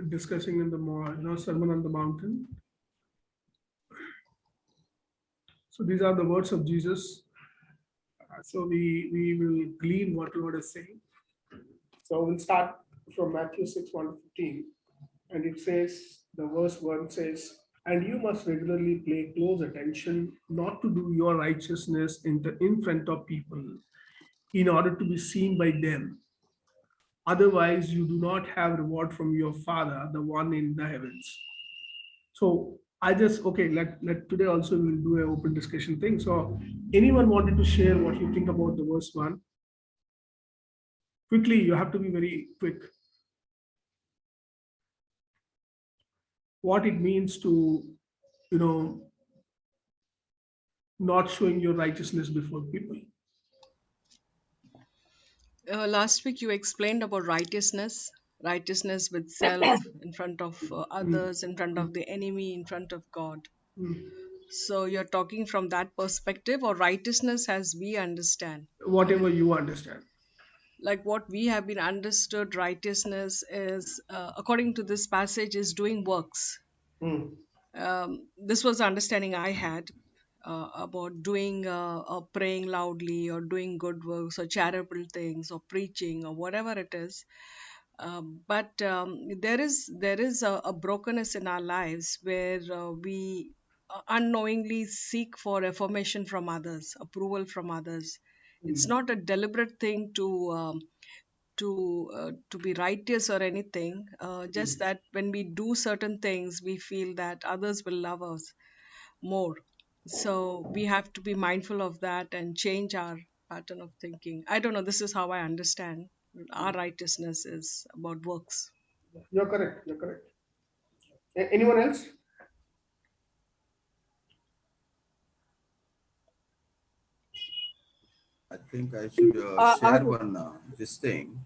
discussing in the Sermon on the Mountain. So these are the words of Jesus. So we will glean what Lord is saying. So we'll start from Matthew 6, 1 to 15. And it says, the verse 1 says, and you must regularly pay close attention not to do your righteousness in front of people in order to be seen by them. Otherwise, you do not have reward from your Father, the one in the heavens. So I just, okay, let today also we'll do an open discussion thing. So anyone wanted to share what you think about the verse 1? Quickly, you have to be very quick. What it means to, you know, not showing your righteousness before people. Last week you explained about righteousness with self, in front of others, in front of the enemy, in front of God. So you're talking from that perspective, or righteousness as we understand? Whatever you understand. Like what we have been understood, righteousness is, according to this passage, is doing works. This was the understanding I had about doing, praying loudly, or doing good works, or charitable things, or preaching, or whatever it is. But there is a brokenness in our lives where we unknowingly seek for affirmation from others, approval from others. It's not a deliberate thing to be righteous or anything. Just that when we do certain things, we feel that others will love us more. So we have to be mindful of that and change our pattern of thinking. I don't know. This is how I understand. Our righteousness is about works. You're correct. You're correct. Anyone else? I think I should I share have one this thing.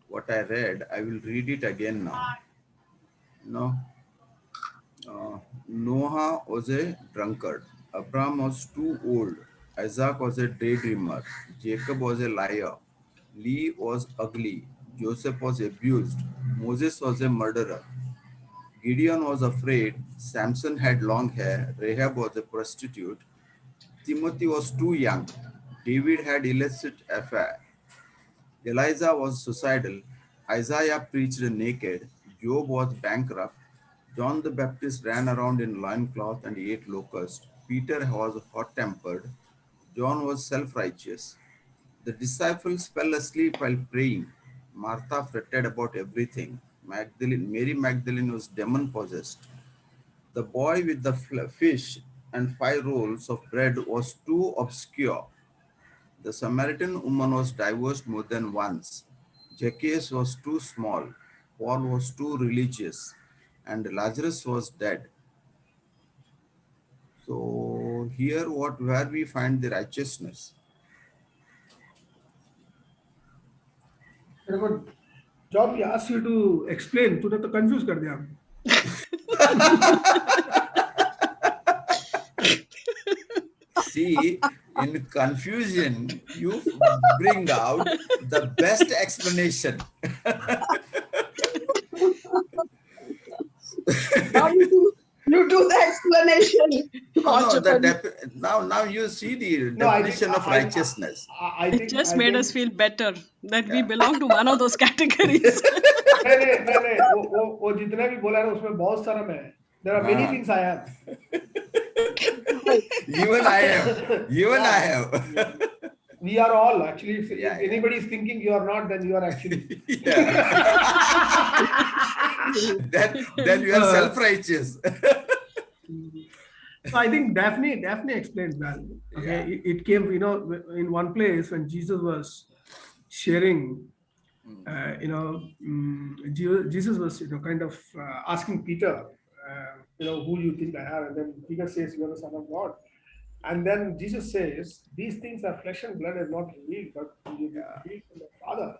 What I read, I will read it again now. No, Noah was a drunkard. Abraham was too old. Isaac was a daydreamer. Jacob was a liar. Lee was ugly. Joseph was abused. Moses was a murderer. Gideon was afraid. Samson had long hair. Rahab was a prostitute. Timothy was too young. David had illicit affair. Elijah was suicidal. Isaiah preached naked. Job was bankrupt. John the Baptist ran around in loincloth and ate locusts. Peter was hot tempered. John was self righteous. The disciples fell asleep while praying. Martha fretted about everything. Mary Magdalene was demon possessed. The boy with the fish and 5 rolls of bread was too obscure. The Samaritan woman was divorced more than once. Zacchaeus was too small. Paul was too religious. And Lazarus was dead. So here where we find the righteousness. Job he asked you to explain. तूने तो confuse कर दिया. See, in confusion, you bring out the best explanation. now you do the explanation. Now you see the definition of righteousness. I think It just made us feel better that we belong to one of those categories. नहीं वो जितने भी बोला ना उसमें बहुत सारा मैं है. There are many things I have. Even I have. We are all actually. If anybody is thinking you are not, then you are actually. then you are self-righteous. So I think Daphne explained well. Okay, it came, in one place when Jesus was sharing. Jesus was, kind of asking Peter, who do you think I have? And then Peter says, you are the Son of God. And then Jesus says, these things are flesh and blood have not revealed, but revealed from the Father.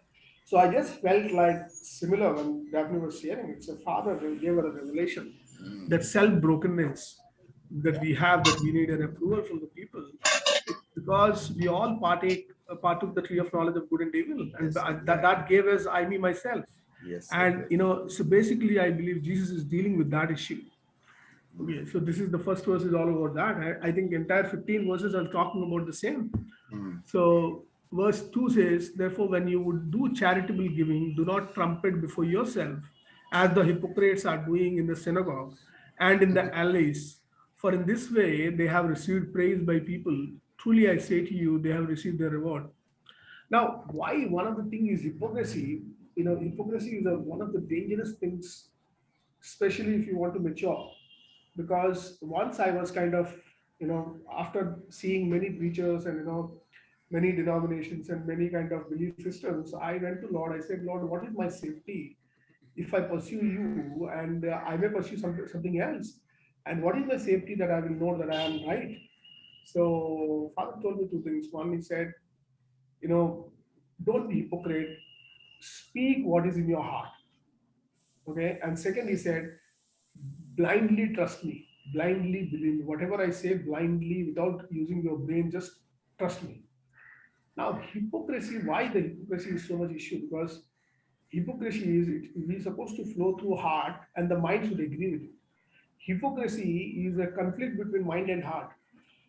So I just felt like similar when Daphne was sharing. It's a Father who gave her a revelation that self-brokenness that we have, that we need an approval from the people, because we all partook the tree of knowledge of good and evil, and that gave us I, me, myself. Yes, sir. And so basically I believe Jesus is dealing with that issue. Okay, so this is the first verse is all about that. I think entire 15 verses are talking about the same. Mm. So verse 2 says, therefore, when you would do charitable giving, do not trumpet before yourself, as the hypocrites are doing in the synagogue and in the alleys. For in this way they have received praise by people. Truly I say to you, they have received their reward. Now, why one of the things is hypocrisy? Hypocrisy is one of the dangerous things, especially if you want to mature. Because once I was kind of, after seeing many preachers and, many denominations and many kind of belief systems, I went to Lord. I said, Lord, what is my safety if I pursue you and I may pursue something else? And what is my safety that I will know that I am right? So, Father told me two things. One, he said, you know, don't be hypocrite. Speak what is in your heart. Okay. And second, he said, blindly trust me, blindly believe me. Whatever I say, blindly, without using your brain, just trust me. Now, hypocrisy, why the hypocrisy is so much issue? Because hypocrisy is supposed to flow through heart and the mind should agree with it. Hypocrisy is a conflict between mind and heart.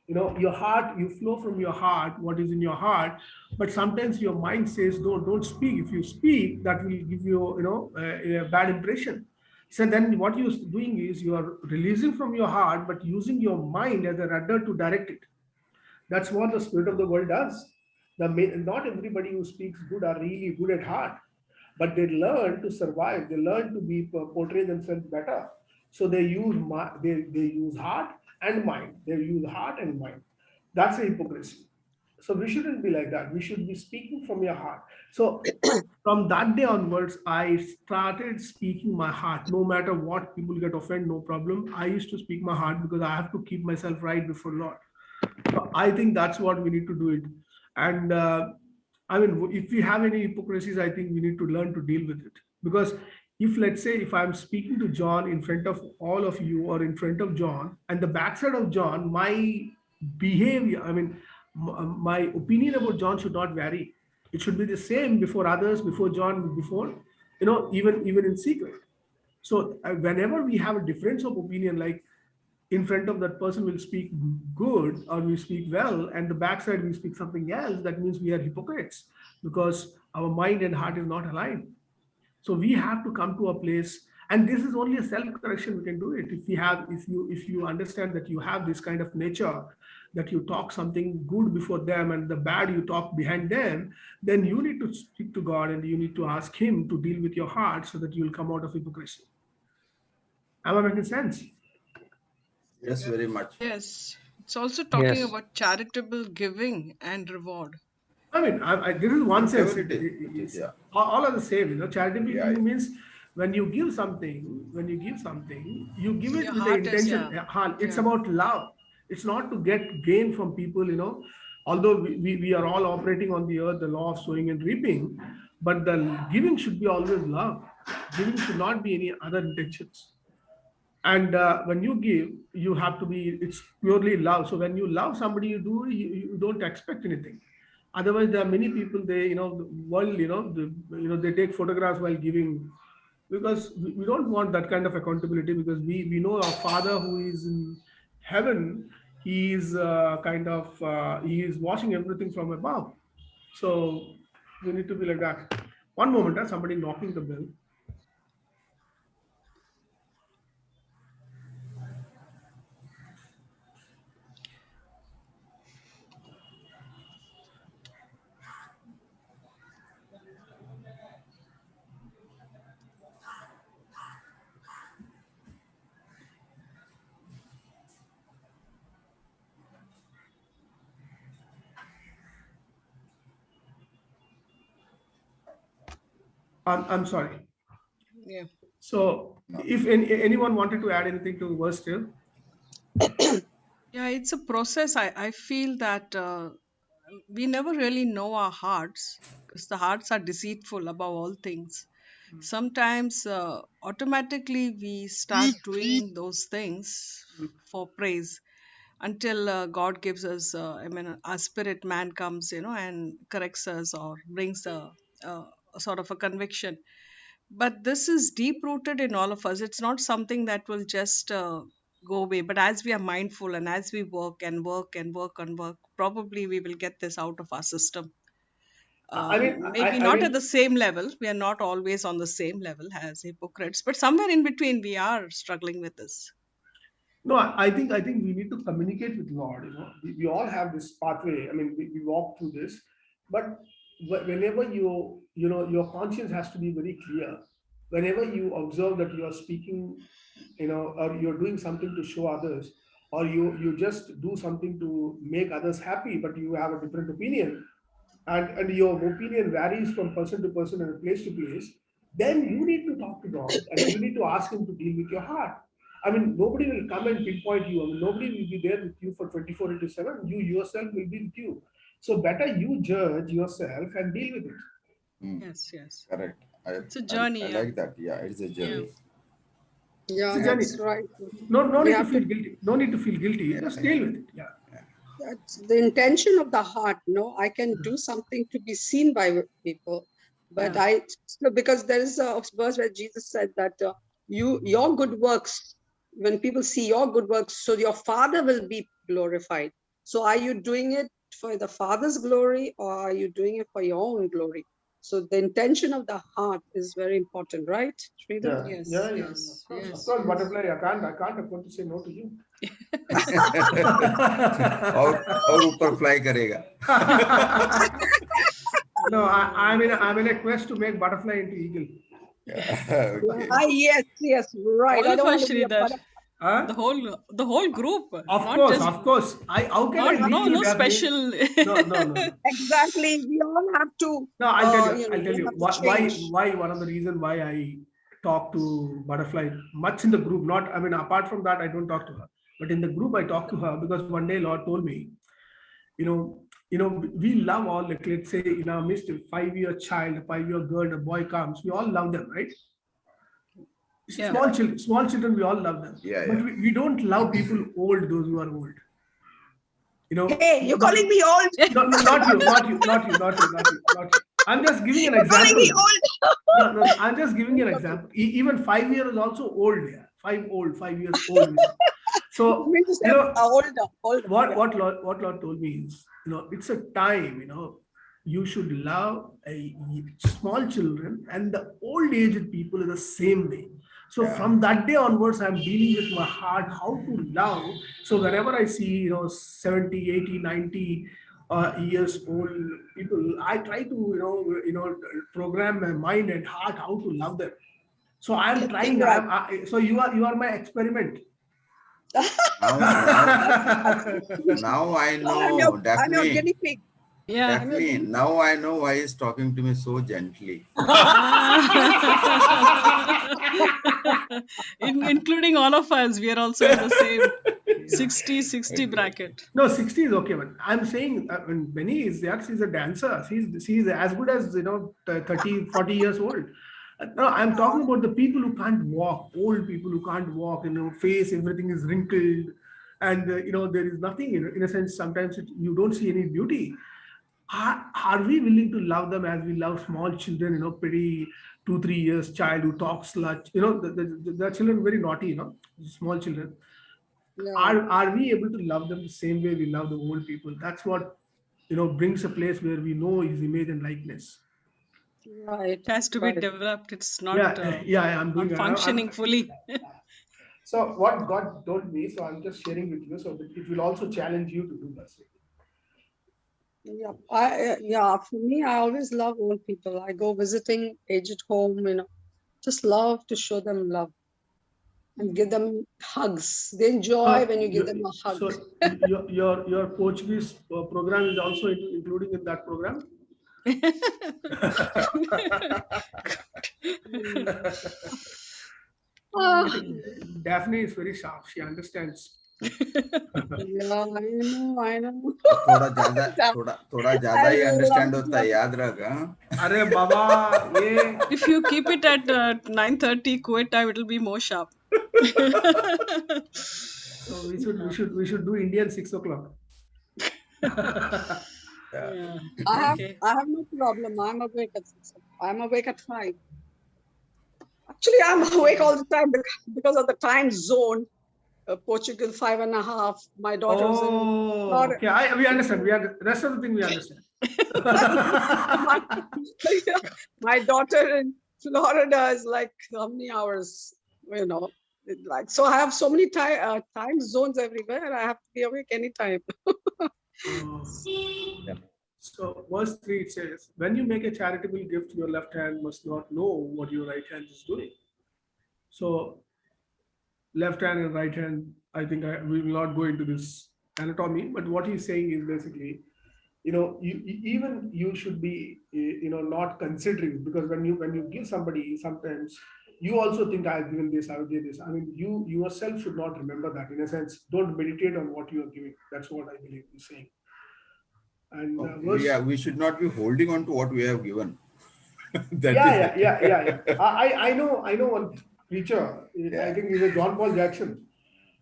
Your heart, you flow from your heart, what is in your heart, but sometimes your mind says, don't speak. If you speak, that will give you, a bad impression. So then what you're doing is you are releasing from your heart, but using your mind as a rudder to direct it. That's what the spirit of the world does. Not everybody who speaks good are really good at heart, but they learn to survive. They learn to be portray themselves better. So they use heart and mind. They use heart and mind. That's a hypocrisy. So we shouldn't be like that. We should be speaking from your heart. So from that day onwards, I started speaking my heart. No matter what, people get offended, no problem. I used to speak my heart because I have to keep myself right before Lord. So I think that's what we need to do it. And I mean, if we have any hypocrisies, I think we need to learn to deal with it. Because if, let's say, if I'm speaking to John in front of all of you or in front of John, and the backside of John, my behavior, I mean, my opinion about John should not vary. It should be the same before others, before John, before, even in secret. So whenever we have a difference of opinion, like in front of that person will speak good or we speak well, and the backside we speak something else, that means we are hypocrites because our mind and heart is not aligned. So we have to come to a place, and this is only a self-correction. We can do it if you understand that you have this kind of nature, that you talk something good before them and the bad you talk behind them, then you need to speak to God and you need to ask Him to deal with your heart so that you will come out of hypocrisy. Am I making sense? Yes, very much. Yes. It's also talking Yes. about charitable giving and reward. I mean, this is one sense. Whatever it is, which is, yeah. All are the same. Charitable Yeah, giving means when you give something, you give it Your with the heart is, intention. It's yeah. about love. It's not to get gain from people. Although we are all operating on the earth, the law of sowing and reaping, but the giving should be always love. Giving should not be any other intentions. And when you give, you have to be, it's purely love. So when you love somebody, you don't expect anything. Otherwise, there are many people, the world, they take photographs while giving, because we don't want that kind of accountability, because we know our Father who is in heaven. He is he is watching everything from above. So we need to be like that. One moment, somebody knocking the bell. I'm sorry. Yeah. So, No. if anyone wanted to add anything to verse 2, Yeah, it's a process. I feel that we never really know our hearts because the hearts are deceitful above all things. Sometimes automatically we start doing those things for praise until God gives us, our spirit man comes, and corrects us or brings a sort of a conviction. But this is deep rooted in all of us. It's not something that will just go away. But as we are mindful and as we work and work and work and work, probably we will get this out of our system. Maybe I not mean, at the same level. We are not always on the same level as hypocrites, but somewhere in between, we are struggling with this. no, I think we need to communicate with Lord. You know, we all have this pathway. I mean, we walk through this, but whenever you know, your conscience has to be very clear. Whenever you observe that you are speaking, you know, or you're doing something to show others, or you just do something to make others happy, but you have a different opinion, and your opinion varies from person to person and place to place, then you need to talk to God and you need to ask Him to deal with your heart. I mean, nobody will come and pinpoint you. I mean, nobody will be there with you for 24 into 7. You yourself will be with you. So better you judge yourself and deal with it. Yes, yes. Correct. It's a journey. I Yeah. like that. Yeah, it's a journey. Yeah, It's a journey. that's right. No We need to have feel to. guilty. No need to feel guilty. Just deal with it. Yeah. That's the intention of the heart. No, I can do something to be seen by people, but Yeah. so because there is a verse where Jesus said that your good works, when people see your good works, so your Father will be glorified. So are you doing it for the Father's glory, or are you doing it for your own glory? So the intention of the heart is very important, right, Sridhar? Yes, Yeah. yes, Of yes, course, yes. butterfly. I can't afford to say no to you. और ऊपर fly करेगा. No, I'm in a quest to make butterfly into eagle. Okay. Yes, right. All I of don't want us, to be a Sridhar. butterfly. Huh? The whole group. Of Not course, just of course. How can I not lead you, no Daphne? special. No. Exactly. We all have to, No, I'll tell you. I'll we tell you have to change. why one of the reason why I talk to Butterfly much in the group. Not, I mean, apart from that, I don't talk to her. But in the group, I talk to her because one day Lord told me, we love all, like, let's say in our midst, a 5-year child, a 5-year girl, a boy comes, we all love them, right? Yeah. Small children, we all love them. Yeah, But yeah. we don't love people old, those who are old. Hey, you're calling me old. No, not you. I'm just giving an You're calling me example. old. No, I'm just giving you an example. Even 5 years is also old. Yeah, 5 years old. So You mean to say older. what Yeah. what Lord told me is, it's a time. You should love small children and the old aged people in the same way. So Yeah. from that day onwards, I'm dealing with my heart how to love. So whenever I see 70, 80, 90 years old people, I try to program my mind and heart how to love them. So I'm trying. Right. So you are my experiment. Now I I'm know, your Daphne. guinea pig. Yeah. Daphne, now I know why he's talking to me so gently. Including all of us, we are also in the same 60 bracket. No, 60 is okay, but I'm saying when Benny is there, she's a dancer. She's as good as 30, 40 years old. No, I'm talking about the people who can't walk, old people who can't walk. Face, everything is wrinkled, and there is nothing. In a sense, sometimes you don't see any beauty. Are we willing to love them as we love small children? Pretty 2-3 years child who talks much. The children very naughty. Small children. No. Are we able to love them the same way we love the old people? That's what brings a place where we know His image and likeness. Right. It has to be developed. It's not I'm doing not functioning fully. So what God told me, so I'm just sharing with you, so that it will also challenge you to do the same. Yeah. For me, I always love old people. I go visiting aged home. Just love to show them love and give them hugs. They enjoy when you give them a hug. So your Portuguese program is also including in that program. Daphne is very sharp. She understands. Yeah, I know. थोड़ा ज्यादा ही understand होता है, याद रखा. अरे बाबा, ये. If you keep it at 9:30 Kuwait time, it will be more sharp. So we should do Indian 6 o'clock. Yeah. I have no problem. I'm awake at 6. I'm awake at 5. Actually, I'm awake all the time because of the time zone. Portugal 5.5. My daughter's in Florida. Okay, we understand. Rest of the thing we understand. My daughter in Florida is like how many hours? Like, so I have so many time zones everywhere, and I have to be awake anytime. So verse 3 it says, when you make a charitable gift, your left hand must not know what your right hand is doing. So left hand and right hand, I think we will not go into this anatomy, but what he's saying is basically, even you should be, not considering, because when you give somebody, sometimes you also think I've given this, I've given this. I mean, you yourself should not remember that. In a sense, don't meditate on what you are giving. That's what I believe he's saying. And we should not be holding on to what we have given. Yeah. I know one preacher. I think he's a John Paul Jackson.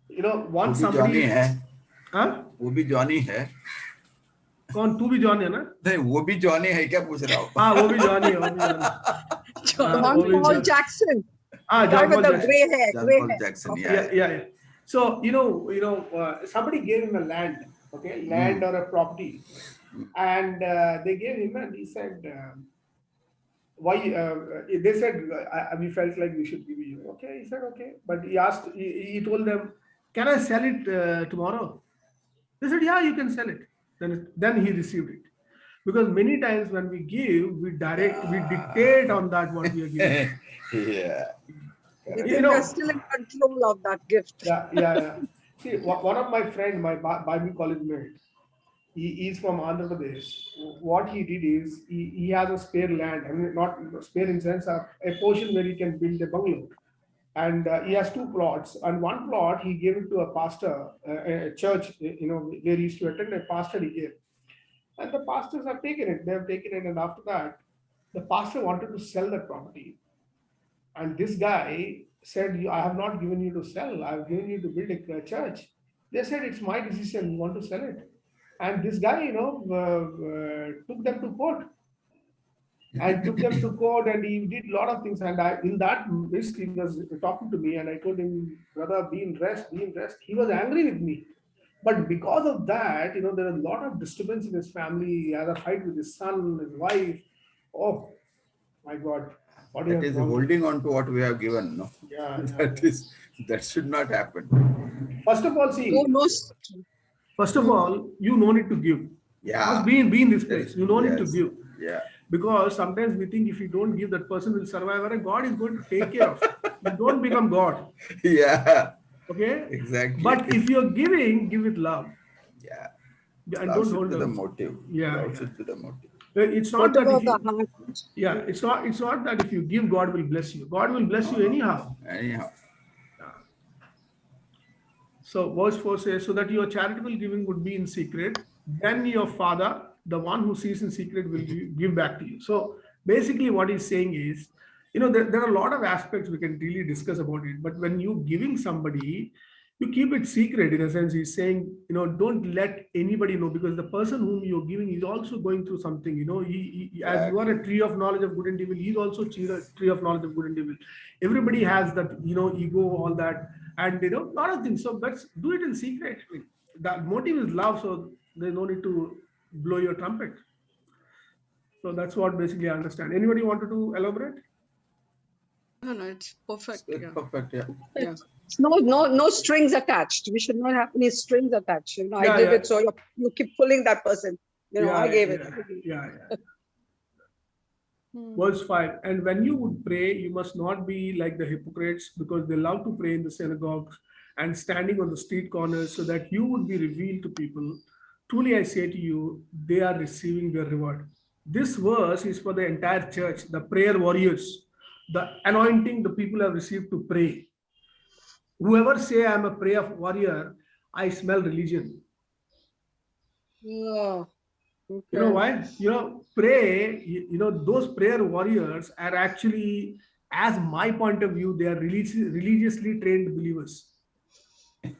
Once somebody. Johnny hai. Huh? वो भी Johnny है. कौन? तू भी Johnny है ना? नहीं, वो भी जॉनी है क्या पूछ रहा हूँ? हाँ, वो भी जॉनी है. John Paul Jackson. John Paul Jackson. Gray Jackson. Yeah. So somebody gave him a land, okay, land or a property, and they gave him, and he said, why? They said, we felt like we should give you. Okay, he said okay, but he told them, can I sell it tomorrow? They said, yeah, you can sell it. Then he received it. Because many times when we give, we dictate on that what we are giving. Yeah. We're still in control of that gift. Yeah. See, one of my friend, my Bible college mate, he is from Andhra Pradesh. What he did is he has a spare land. I mean, not spare in sense of a portion where he can build a bungalow. And he has 2 plots. And one plot he gave it to a pastor, a church, where he used to attend. A pastor he gave, and the pastors have taken it. They have taken it, and after that, the pastor wanted to sell that property. And this guy said, I have not given you to sell. I have given you to build a church. They said, it's my decision. You want to sell it. And this guy, took them to court. And he did a lot of things. And in that list, he was talking to me, and I told him, brother, be in rest. He was angry with me. But because of that, there was a lot of disturbance in his family. He had a fight with his son, his wife. Oh, my God. That is holding on to what we have given, no? Yeah. That should not happen. First of all, see. First of all, you no need to give. Yeah. Must be in this place. You no need to give. Yeah. Because sometimes we think if you don't give, that person will survive, and God is going to take care of it. You don't become God. Yeah. Okay? Exactly. But if you're giving, give with love. Yeah. And love don't hold the motive. Yeah. Love should be the motive. It's not that it's not that if you give, God will bless you. God will bless you anyhow. So verse 4 says, so that your charitable giving would be in secret, then your Father, the one who sees in secret, will give back to you. So basically what he's saying is, there are a lot of aspects we can really discuss about it. But when you're giving somebody, you keep it secret. In a sense, he's saying, don't let anybody know, because the person whom you're giving is also going through something. He as you are a tree of knowledge of good and evil, he's also a tree of knowledge of good and evil. Everybody has that, ego, all that, and a lot of things. So let's do it in secret. The motive is love, so there's no need to blow your trumpet. So that's what basically I understand. Anybody wanted to elaborate? No, it's perfect. It's perfect, yeah. No strings attached. We should not have any strings attached. I gave it, so you keep pulling that person. I gave it. Yeah. Verse 5, and when you would pray, you must not be like the hypocrites, because they love to pray in the synagogues and standing on the street corners, so that you would be revealed to people. Truly I say to you, they are receiving their reward. This verse is for the entire church, the prayer warriors, the anointing the people have received to pray. Whoever say I'm a prayer warrior, I smell religion. Yeah. Okay. You know why? Pray, those prayer warriors are actually, as my point of view, they are religiously trained believers.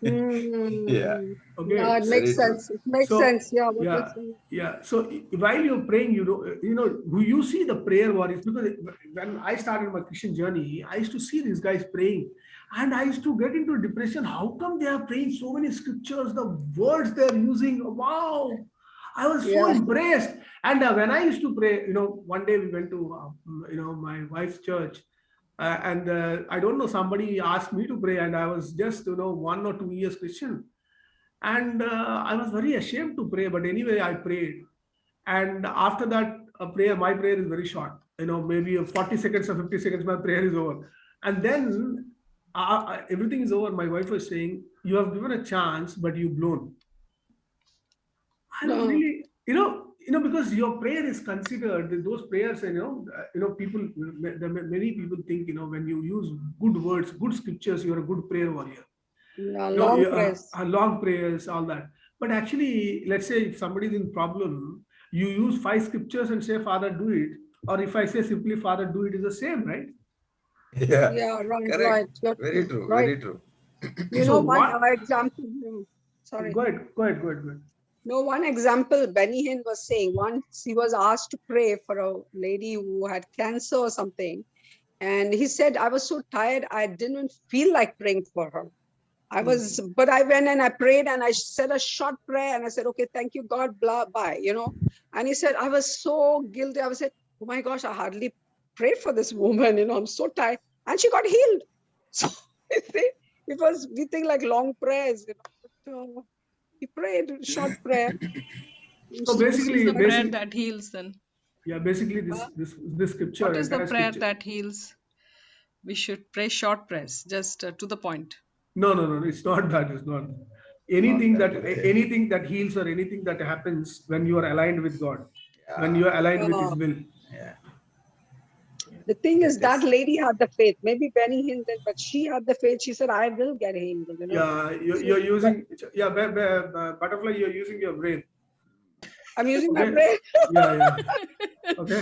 Yeah, Okay. Yeah, it very makes true. sense. It makes So sense. Yeah, what you're yeah, saying. yeah. So while you're praying, who you see the prayer warriors, because when I started my Christian journey, I used to see these guys praying, and I used to get into depression. How come they are praying so many scriptures? The words they're using, wow! I was so Yeah. impressed. And when I used to pray, one day we went to my wife's church. And I don't know, somebody asked me to pray, and I was just 1 or 2 years Christian, and I was very ashamed to pray, but anyway I prayed. And after that prayer, my prayer is very short, maybe 40 seconds or 50 seconds, my prayer is over. And then everything is over. My wife was saying, you have given a chance but you blown. I was No. really, because your prayer is considered, those prayers, people, many people think, when you use good words, good scriptures, you're a good prayer warrior. Yeah, long prayers. Long prayers, all that. But actually, let's say if somebody is in problem, you use 5 scriptures and say, Father, do it. Or if I say simply, Father, do it, is the same, right? Yeah, Yeah, right, correct. right. You're Very true, right. very true. You So know, one what? example. Sorry. Go ahead. No, one example Benny Hinn was saying, once he was asked to pray for a lady who had cancer or something. And he said, I was so tired, I didn't feel like praying for her. But I went and I prayed and I said a short prayer and I said, okay, thank you, God, blah, bye, And he said, I was so guilty. I was said, oh my gosh, I hardly prayed for this woman, I'm so tired. And she got healed. So we think like long prayers, So he prayed a short prayer. So So what is the prayer basically, that heals then? basically this scripture, What is the entire prayer scripture. that heals? We should pray short prayers, just to the point. No, it's not that. It's not. Anything that heals or anything that happens when you are aligned with God, when you are aligned with His will. Yeah. The thing is, It that is. lady had the faith. Maybe Benny Hinn did, but she had the faith. She said, I will get healed. Yeah, So, you're but using, butterfly, you're using your brain. I'm using my Okay. brain. Yeah. Okay.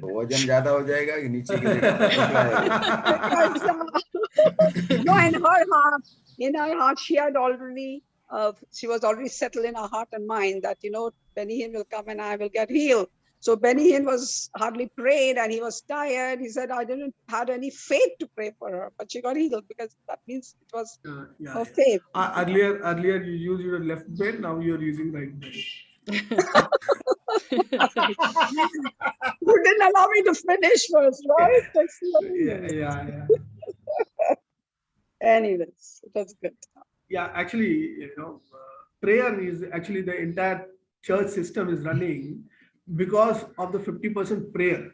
वजन ज्यादा हो जाएगा कि नीचे गिरेगा पतला आएगा. Because, no, in her heart, she had already, she was already settled in her heart and mind that, Benny Hinn will come and I will get healed. So Benny Hinn was hardly prayed and he was tired. He said, I didn't have any faith to pray for her, but she got healed because that means it was her faith. Earlier you used your left brain, now you're using right brain. You didn't allow me to finish first, right? Yeah. Anyways, it was good. Yeah, actually, prayer is actually the entire church system is running because of the 50% prayer.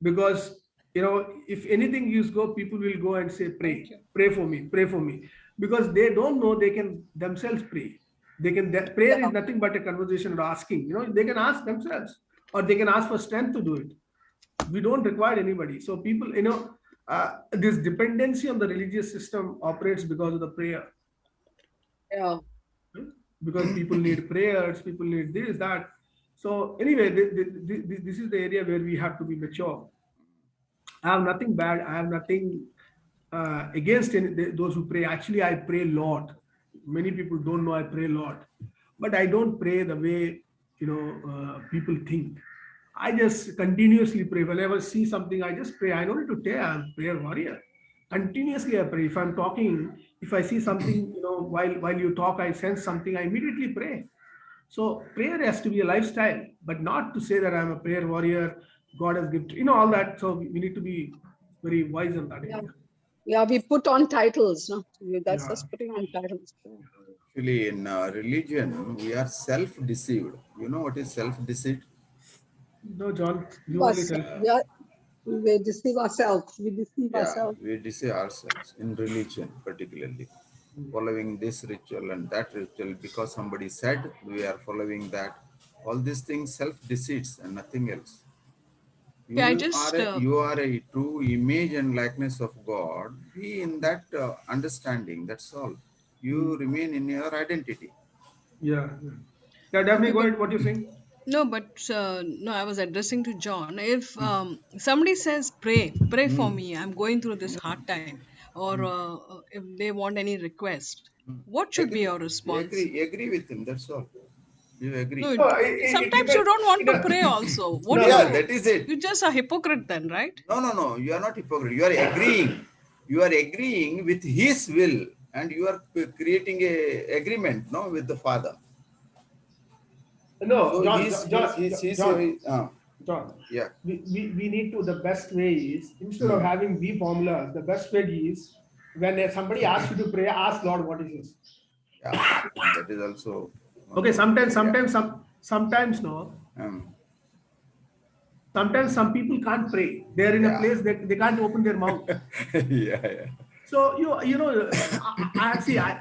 Because if anything you go, people will go and say, pray for me, because they don't know they can themselves pray. Prayer is nothing but a conversation or asking. They can ask themselves, or they can ask for strength to do it. We don't require anybody. So people, this dependency on the religious system operates because of the prayer. Yeah. Because people need prayers, people need this, that. So anyway, this is the area where we have to be mature. I have nothing bad. I have nothing against those who pray. Actually, I pray a lot. Many people don't know I pray a lot, but I don't pray the way people think. I just continuously pray. Whenever I see something, I just pray. I don't need to tell. I'm a prayer warrior. Continuously, I pray. If I'm talking, if I see something, while you talk, I sense something, I immediately pray. So prayer has to be a lifestyle, but not to say that I'm a prayer warrior. God has given, all that. So we need to be very wise in that area. Yeah, we put on titles. No, that's just putting on titles. Actually, in religion, we are self-deceived. You know what is self-deceit? No, John, you only tell. Yeah, we deceive ourselves. We deceive ourselves. We deceive ourselves in religion, particularly. Following this ritual and that ritual because somebody said we are following that. All these things self-deceits and nothing else. You are a true image and likeness of God. Be in that understanding. That's all. You remain in your identity. Yeah, definitely. Go ahead. What do you think? No, but no, I was addressing to John. If somebody says, pray for me, I'm going through this hard time, or if they want any request, what should be Agree, your response? agree with him. That's all. You agree. No, No, it sometimes you depends. don't want It to does- pray also. What No, do no, Yeah, no. you? that is it. You just a hypocrite then, right? No. You are not hypocrite. You are agreeing. You are agreeing with his will, and you are creating a agreement, no, with the Father. No, So John, he's John, John. yeah. We need to, the best way is, instead of having the formulas, the best way is, when somebody asks you to pray, ask Lord what is this. Yeah, that is also one Okay, more way, sometimes no. yeah. Sometimes some people can't pray. They're in a Yeah. place they can't open their mouth. Yeah. So I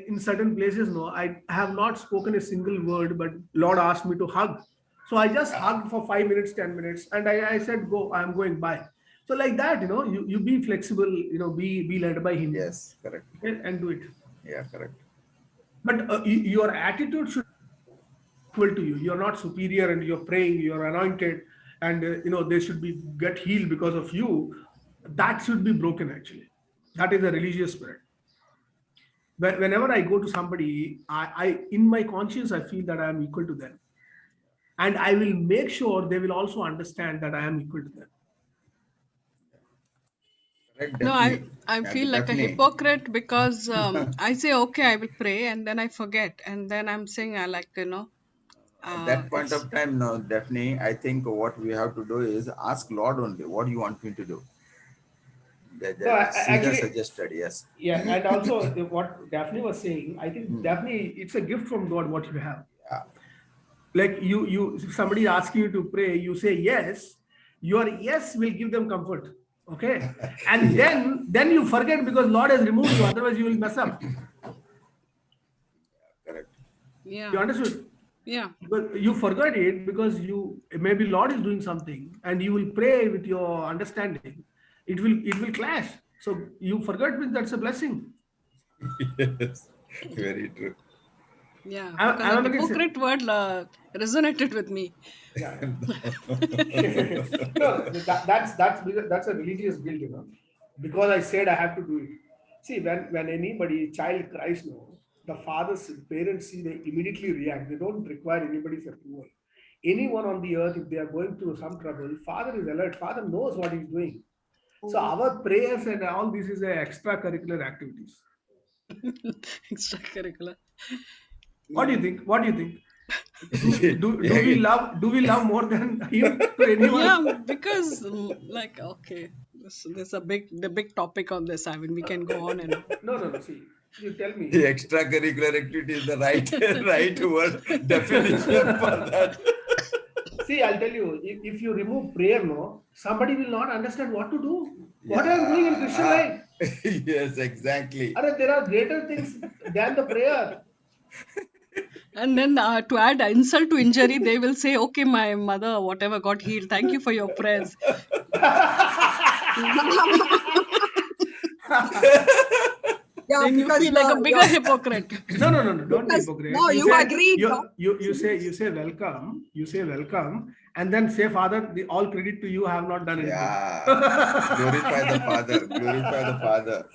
in certain places, no, I have not spoken a single word, but Lord asked me to hug. So I just hugged for 5 minutes, 10 minutes, and I said, go, I'm going by. So like that, you be flexible, be led by him. Yes, correct. Okay, and do it. Yeah, correct. But your attitude should be equal to you. You're not superior and you're praying, you're anointed, and they should be get healed because of you. That should be broken actually. That is a religious spirit. Whenever I go to somebody, I in my conscience I feel that I am equal to them, and I will make sure they will also understand that I am equal to them. Correct, No, definitely. I Yeah, feel like a definitely. hypocrite because I say okay, I will pray, and then I forget, and then I'm saying I like At that point it's of time, no, definitely. I think what we have to do is ask Lord only, what do you want me to do? No, Sridhar actually, suggested, yes. yeah, and also what Daphne was saying, I think Daphne, it's a gift from God what you have. Yeah. Like if somebody asks you to pray, you say yes. Your yes will give them comfort. Okay, and then you forget because Lord has removed you. Otherwise, you will mess up. Correct. yeah, You understood? yeah. But you forgot it because maybe Lord is doing something, and you will pray with your understanding. It will clash. So you forgot means that's a blessing. Yes, very true. Yeah, I, because I'm the making sense. hypocrite word resonated with me. Yeah. No, that's a religious guilt, because I said I have to do it. See, when anybody child cries, no, the parents see, they immediately react. They don't require anybody's approval. Anyone on the earth, if they are going through some trouble, father is alert. Father knows what he's doing. So our prayers and all this is a extracurricular activities. Extracurricular. What do you Yeah. think? What do you think? Do we love more than him to anyone? Yeah, because okay, this a the big topic on this. I mean, we can go on and on. No. See, you tell me. The extracurricular activity is the right word definition for that. See, I'll tell you, if you remove prayer, no, somebody will not understand what to do. What I'm doing in Christian life. Yes, exactly. There are greater things than the prayer. And then to add insult to injury, they will say, okay, my mother, whatever, got healed. Thank you for your prayers. Yeah, Then you because feel like a bigger hypocrite. No. Don't be Because- hypocrite. no, you agreed, no? You say welcome. You say welcome, and then say, Father, all credit to you. I have not done anything. Yeah. Glorify the Father. Glorify the Father.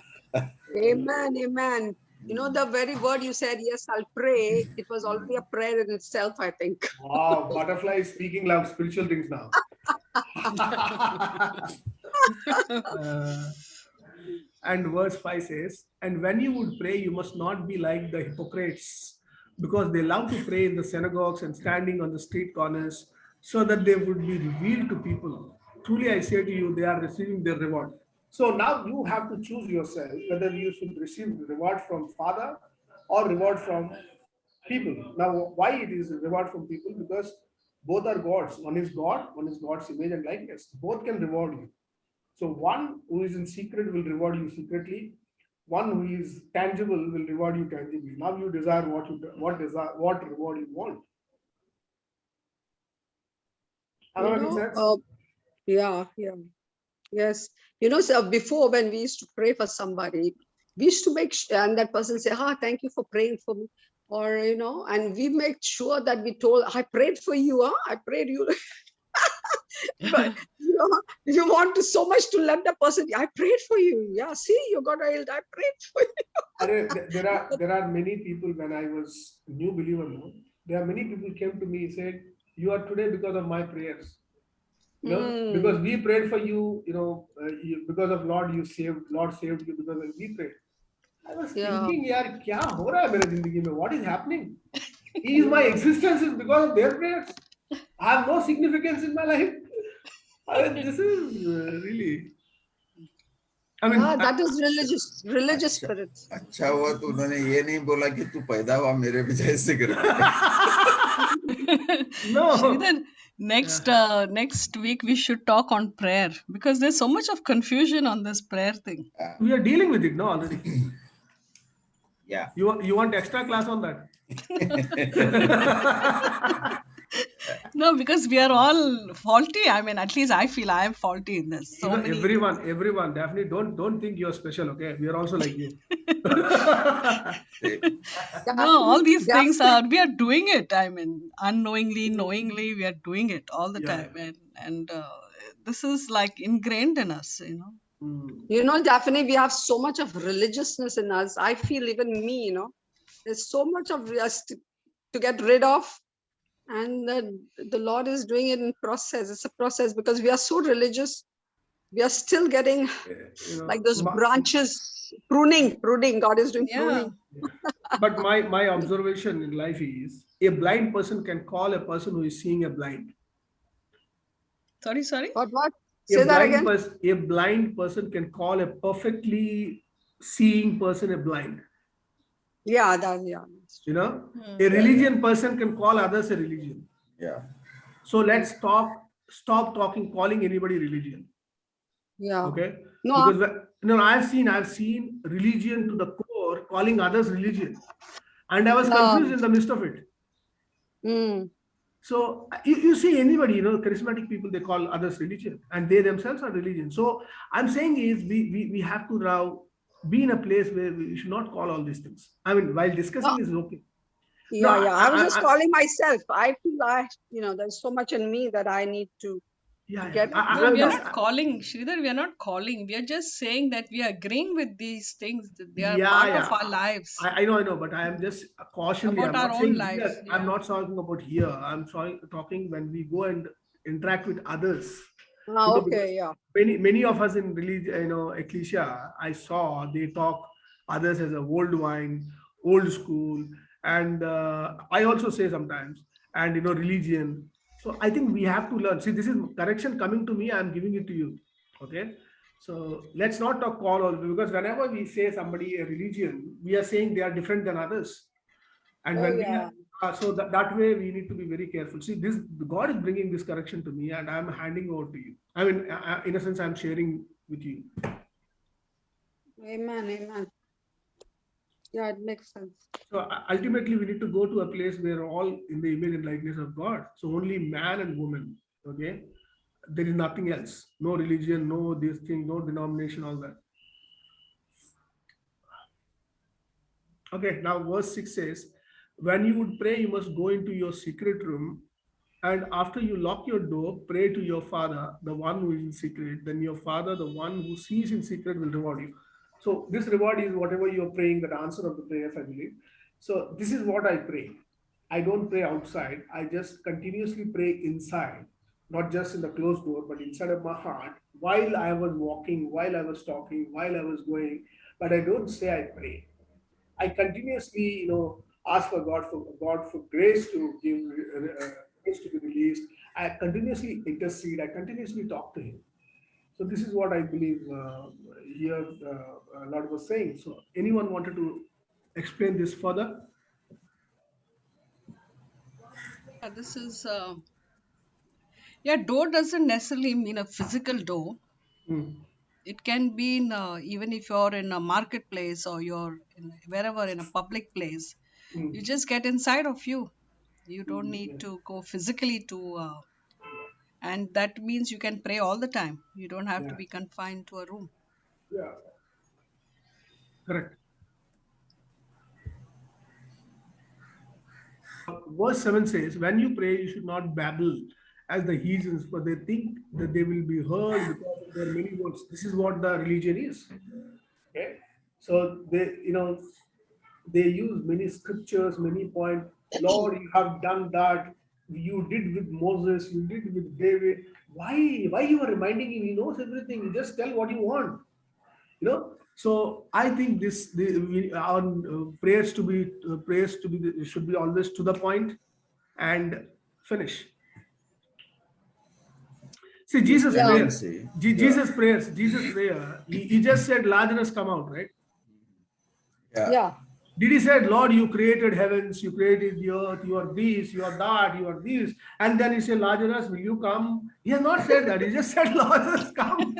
Amen, amen. You know, the very word you said, yes, I'll pray, it was already a prayer in itself, I think. Wow, butterfly is speaking loud spiritual things now. And verse 5 says, and when you would pray, you must not be like the hypocrites, because they love to pray in the synagogues and standing on the street corners, so that they would be revealed to people. Truly, I say to you, they are receiving their reward. So now you have to choose yourself whether you should receive reward from Father or reward from people. Now, why it is reward from people? Because both are gods. One is God, one is God's image and likeness. Both can reward you. So one who is in secret will reward you secretly. One who is tangible will reward you tangibly. Now you desire what reward you want. Am I making sense? Yeah. Yes. So before, when we used to pray for somebody, we used to make sure, and that person say, thank you for praying for me. or and we make sure that we told, I prayed for you, I prayed you. But you want to so much to let the person, I prayed for you. Yeah, see, you got healed. I prayed for you. There are many people when I was a new believer. No, there are many people came to me and said, "You are today because of my prayers." Because we prayed for you. Because of Lord, you saved. Lord saved you because we prayed. I was thinking, यार क्या हो रहा है मेरे जिंदगी में? What is happening? Is my existence is because of their prayers? I have no significance in my life. This is really. I mean, that is religious अच्छा spirit. अच्छा हुआ तो उन्होंने ये नहीं बोला कि तू पैदा हुआ मेरे वजह से करके No. Sridhar, next week we should talk on prayer, because there's so much of confusion on this prayer thing. We are dealing with it, no, already. Yeah. You want extra class on that? No, because we are all faulty. I mean, at least I feel I am faulty in this. So many Everyone, definitely don't think you're special. Okay, we are also like you. No, all these things we are doing it. I mean, unknowingly, knowingly, we are doing it all the time, and this is like ingrained in us, Daphne, we have so much of religiousness in us. I feel even me, there's so much of us to get rid of, and the Lord is doing it in process. It's a process because we are so religious. We are still getting like those branches pruning. God is doing pruning. But my observation in life is a blind person can call a person who is seeing a blind. Sorry. What? Say that again. A blind person can call a perfectly seeing person a blind. Yeah. A religion person can call others a religion. Yeah. So let's stop calling anybody religion. Yeah. Okay. Because I've seen religion to the core calling others religion, and I was confused in the midst of it. So you see anybody, charismatic people, they call others religion, and they themselves are religion. So I'm saying is we have to now be in a place where we should not call all these things. I mean, while discussing is okay. Yeah. I was just calling myself. I feel there's so much in me that I need to get. No, we are not calling, Sridhar. We are not calling. We are just saying that we are agreeing with these things. That they are part of our lives. I know, but I am just cautioning about our own lives. I'm not talking about here. I'm talking when we go and interact with others. Okay, yeah. Many of us in religion, ecclesia, I saw they talk others as a old wine, old school, and I also say sometimes, and religion. So I think we have to learn. See, this is correction coming to me. I'm giving it to you. Okay. So let's not talk call all, because whenever we say somebody a religion, we are saying they are different than others. And so that way we need to be very careful. See, God is bringing this correction to me, and I'm handing over to you. I mean, in a sense, I'm sharing with you. Amen. Yeah, it makes sense. So ultimately, we need to go to a place where all in the image and likeness of God. So only man and woman. Okay, there is nothing else. No religion, no this thing, no denomination, all that. Okay, now verse 6 says, when you would pray, you must go into your secret room, and after you lock your door, pray to your Father, the one who is in secret. Then your Father, the one who sees in secret, will reward you. So this reward is whatever you're praying, the answer of the prayers, I believe. So this is what I pray. I don't pray outside. I just continuously pray inside, not just in the closed door, but inside of my heart, while I was walking, while I was talking, while I was going. But I don't say I pray. I continuously, ask for God for grace to give, grace to be released. I continuously intercede. I continuously talk to Him. So this is what I believe here Lord was saying. So anyone wanted to explain this further? This is door doesn't necessarily mean a physical door. It can be in even if you're in a marketplace or you're wherever in a public place. You just get inside of you. You don't need to go physically to and that means you can pray all the time. You don't have to be confined to a room. Yeah, correct. Verse 7 says, when you pray, you should not babble as the heathens, for they think that they will be heard because of their many words. This is what the religion is. Okay? So they use many scriptures, many points. Lord, you have done that. You did with Moses, you did with David. Why you are reminding him? He knows everything. You just tell what you want. So I think our prayers should be always to the point and finish. See, Jesus When prayer, we say, Jesus prayer, he just said, Lazarus, come out, right? Yeah. Did he say, Lord, you created heavens, you created the earth, you are this, you are that, you are this, and then he said, Lazarus, will you come? He has not said that. He just said, Lazarus, come.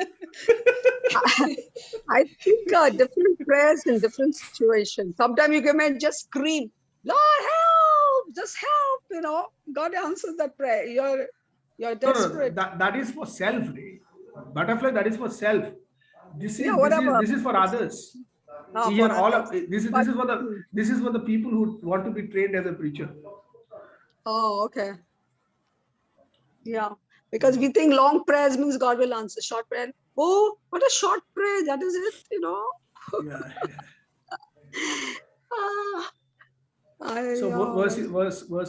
I think different prayers in different situations. Sometimes you can just scream, Lord, help, just help, God answers that prayer. You're desperate. No, that is for self, right? Butterfly, that is for self. This is whatever. this is for others. For Here, all others. of this is for the people who want to be trained as a preacher. Oh, okay. Yeah, because we think long prayers means God will answer. Short prayer, oh, what a short prayer! That is it, Yeah. So verse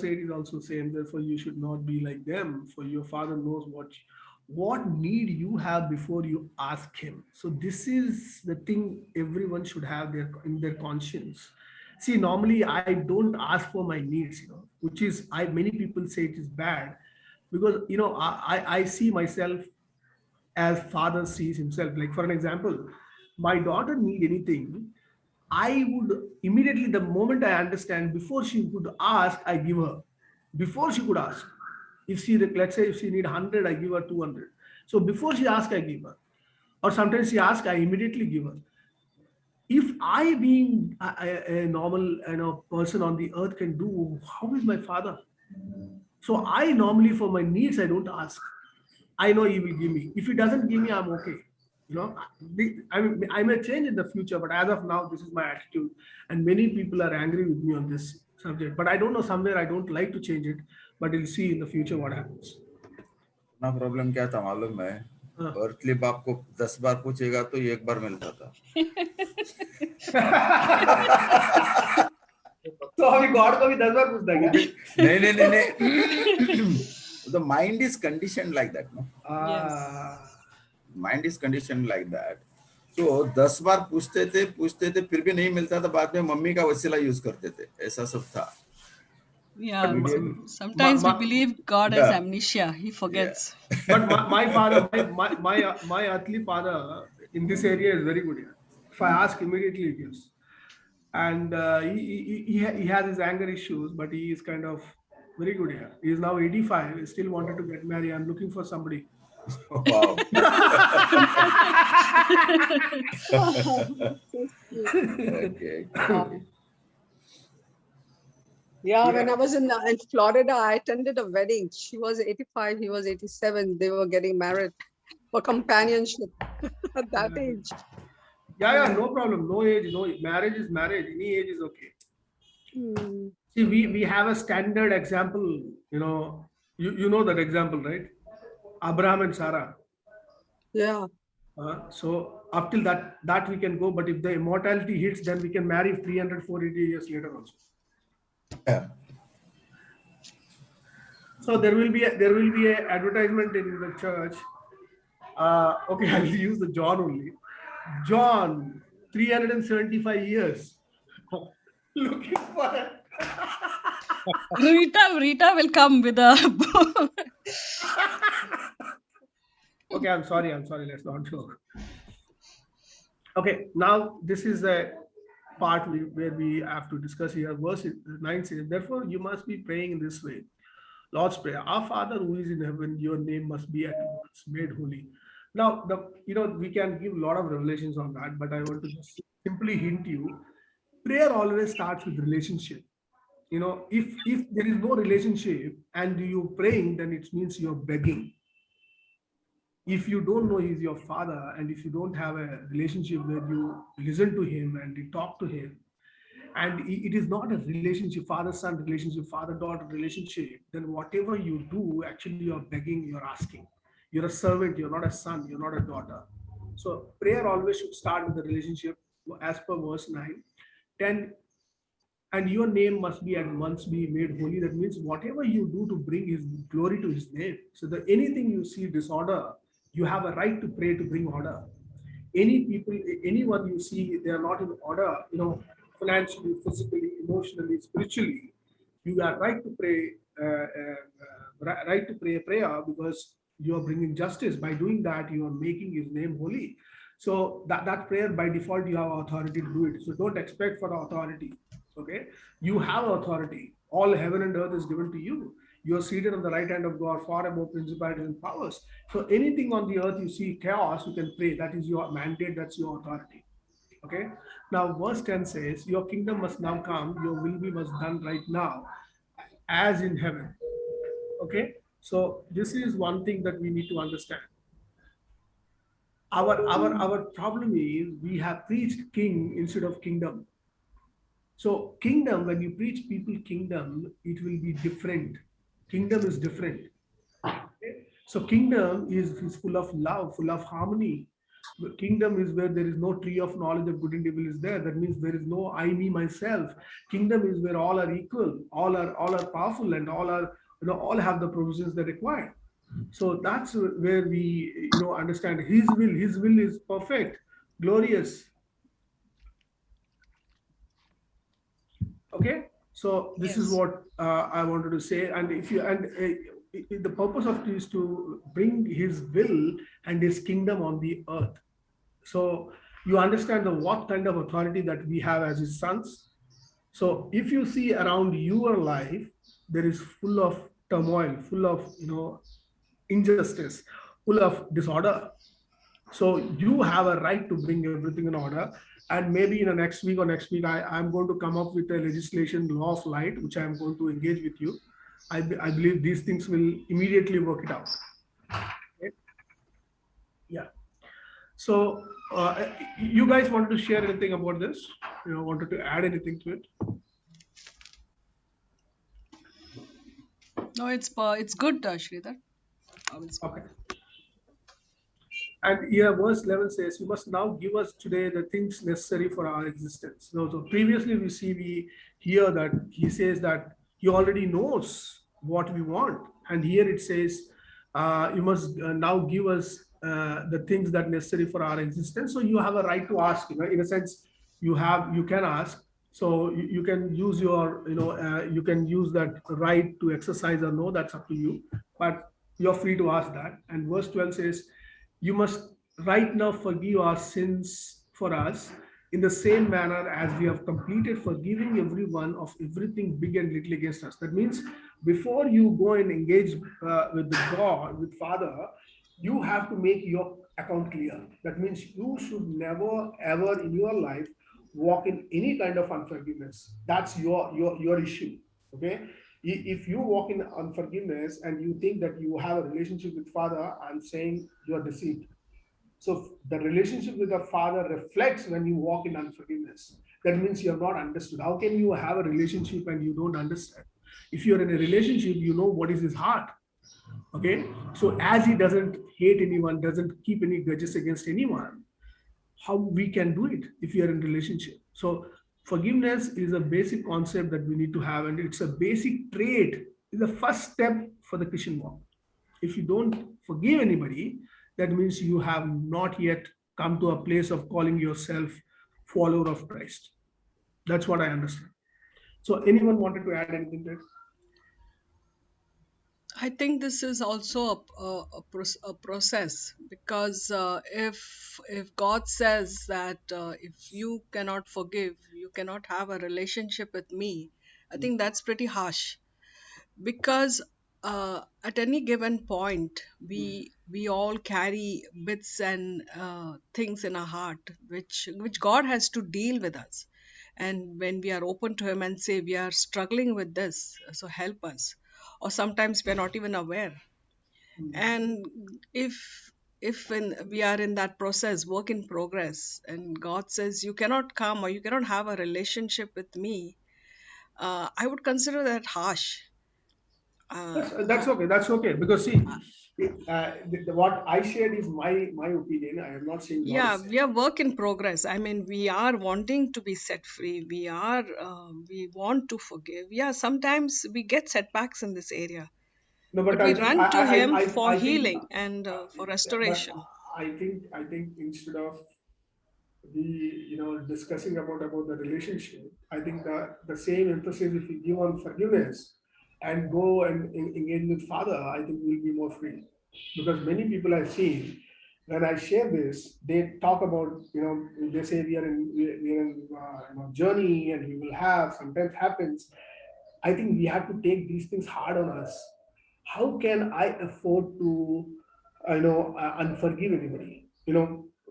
8 is also saying, therefore you should not be like them, for your Father knows what need you have before you ask him. So this is the thing everyone should have in their conscience. See, normally I don't ask for my needs, which is many people say it is bad, because I see myself as father sees himself. Like, for an example, my daughter need anything, I would immediately, the moment I understand, before she could ask, I give her. Before she could ask, let's say if she need 100, I give her 200. So before she asks, I give her. Or sometimes she asks, I immediately give her. If I, being a normal person on the earth, can do, how is my father? So I normally, for my needs, I don't ask. I know he will give me. If he doesn't give me, I'm okay. I may change in the future, but as of now, this is my attitude. And many people are angry with me on this subject. But I don't know, somewhere I don't like to change it. But we'll see in the future what happens. ना problem क्या था मालूम है? Earthly बाप को 10 बार पूछेगा तो एक बार मिलता था. तो अभी गॉड को भी 10 बार पूछता है क्या? नहीं. The mind is conditioned like that, no? Mind is conditioned like that. So 10 बार पूछते थे फिर भी नहीं मिलता था, बाद में मम्मी का वसीला यूज करते थे. ऐसा सब था. Yeah, sometimes we believe God has amnesia. He forgets. But my father, my earthly father in this area is very good here. If I ask, immediately he gives. And he has his anger issues, but he is kind of very good here. He is now 85. He still wanted to get married. I'm looking for somebody. Wow. Okay. Yeah, when I was in Florida, I attended a wedding. She was 85, he was 87. They were getting married for companionship at that age. Yeah, no problem. No age, no marriage is marriage. Any age is okay. See, we have a standard example. You know that example, right? Abraham and Sarah. Yeah. So up till that we can go, but if the immortality hits, then we can marry 340 years later also. Yeah. So there will be a advertisement in the church. Okay, I'll use the John only. John, 375 years. Looking for it. Rita will come with a book. Okay, I'm sorry. Let's not joke. Okay, now this is a part where we have to discuss here. Verse 9 says, therefore you must be praying in this way. Lord's Prayer. Our Father who is in heaven, your name must be at once made holy. Now, we can give a lot of revelations on that, but I want to just simply hint you, prayer always starts with relationship. If there is no relationship and you're praying, then it means you're begging. If you don't know he's your father, and if you don't have a relationship where you listen to him and you talk to him, and it is not a relationship, father-son relationship, father-daughter relationship, then whatever you do, actually you're begging, you're asking. You're a servant, you're not a son, you're not a daughter. So prayer always should start with the relationship as per verse 9. 10, and your name must be at once be made holy. That means whatever you do to bring his glory to his name. So that anything you see disorder, you have a right to pray to bring order. Any people, anyone you see they are not in order, financially, physically, emotionally, spiritually, you are right to pray, right to pray a prayer, because you are bringing justice. By doing that, you are making his name holy. So that prayer by default you have authority to do it. So don't expect for the authority. Okay, you have authority. All heaven and earth is given to you. You are seated on the right hand of God, far above principalities and powers. So anything on the earth you see chaos, you can pray. That is your mandate. That's your authority. Okay. Now verse 10 says, "Your kingdom must now come. Your will be must done right now, as in heaven." Okay. So this is one thing that we need to understand. Our problem is we have preached king instead of kingdom. So kingdom, when you preach people kingdom, it will be different. Kingdom is different. Okay? So kingdom is full of love, full of harmony. Kingdom is where there is no tree of knowledge of good and evil is there. That means there is no I, me, myself. Kingdom is where all are equal, all are powerful, and all are, all have the provisions they require. So that's where we understand his will. His will is perfect, glorious. Okay, so this is Yes. what I wanted to say. And if you and the purpose of it is to bring his will and his kingdom on the earth. So you understand the what kind of authority that we have as his sons. So if you see around your life, there is full of turmoil, full of injustice, full of disorder. So you have a right to bring everything in order. And maybe in the next week or next week, I'm going to come up with a legislation, law of light, which I'm going to engage with you. I believe these things will immediately work it out. Okay? Yeah. So you guys wanted to share anything about this? Wanted to add anything to it? No, it's good, Sridhar. It's good. Okay. And here, verse 11 says, "You must now give us today the things necessary for our existence." So previously we hear that he says that he already knows what we want. And here it says, "You must now give us the things that necessary for our existence." So you have a right to ask. In a sense, you can ask. So you can use your, you can use that right to exercise or no. That's up to you. But you're free to ask that. And verse 12 says, "You must right now forgive our sins for us in the same manner as we have completed forgiving everyone of everything big and little against us." That means before you go and engage with the God, with Father, you have to make your account clear. That means you should never ever in your life walk in any kind of unforgiveness. That's your issue. Okay. If you walk in unforgiveness and you think that you have a relationship with Father, I'm saying you're deceived. So the relationship with the Father reflects when you walk in unforgiveness. That means you're not understood. How can you have a relationship and you don't understand? If you're in a relationship, you know what is his heart. Okay. So as he doesn't hate anyone, doesn't keep any grudges against anyone, how we can do it if you are in relationship? So forgiveness is a basic concept that we need to have, and it's a basic trait. It's the first step for the Christian walk. If you don't forgive anybody, that means you have not yet come to a place of calling yourself follower of Christ. That's what I understand. So anyone wanted to add anything to it? I think this is also a process, because if God says that if you cannot forgive, you cannot have a relationship with me, I think that's pretty harsh. Because at any given point, we all carry bits and things in our heart which God has to deal with us. And when we are open to him and say we are struggling with this, so help us, or sometimes we're not even aware. And if if we are in that process, work in progress, and God says you cannot come or you cannot have a relationship with me, I would consider that harsh. That's okay. That's okay. Because see, what I shared is my opinion. I am not saying God Yeah, is saying. we are work in progress. I mean, we are wanting to be set free. We want to forgive. Yeah, sometimes we get setbacks in this area, No, but but we I think run to Him for I think healing and for but restoration. I think instead of we discussing about the relationship, I think the same emphasis if we give on forgiveness and go and engage with Father, I think we'll be more free. Because many people I've seen, when I share this, they talk about, they say we are in journey and we will have, sometimes happens. I think we have to take these things hard on us. How can I afford to, unforgive anybody?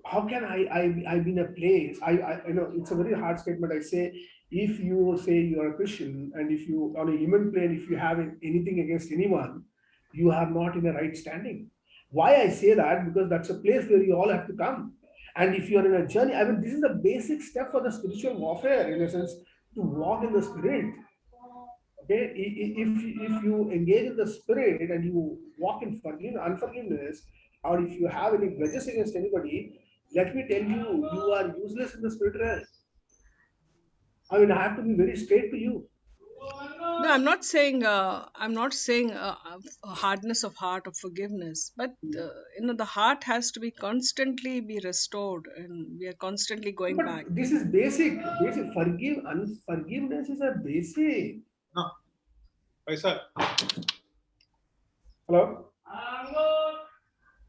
How can I've been a place? It's a very hard statement. I say, if you say you are a Christian and if you, on a human plane, if you have anything against anyone, you are not in the right standing. Why I say that? Because that's a place where you all have to come. And if you are in a journey, I mean, this is the basic step for the spiritual warfare, in a sense, to walk in the spirit. Okay, if you engage in the spirit and you walk in unforgiveness, or if you have any grudges against anybody, let me tell you, you are useless in the spirit realm. I mean, I have to be very straight to you. No, I'm not saying a hardness of heart or forgiveness, but the heart has to be constantly be restored, and we are constantly going back. But this is basic. Basic unforgiveness is a basic. No. Faisal. Hello.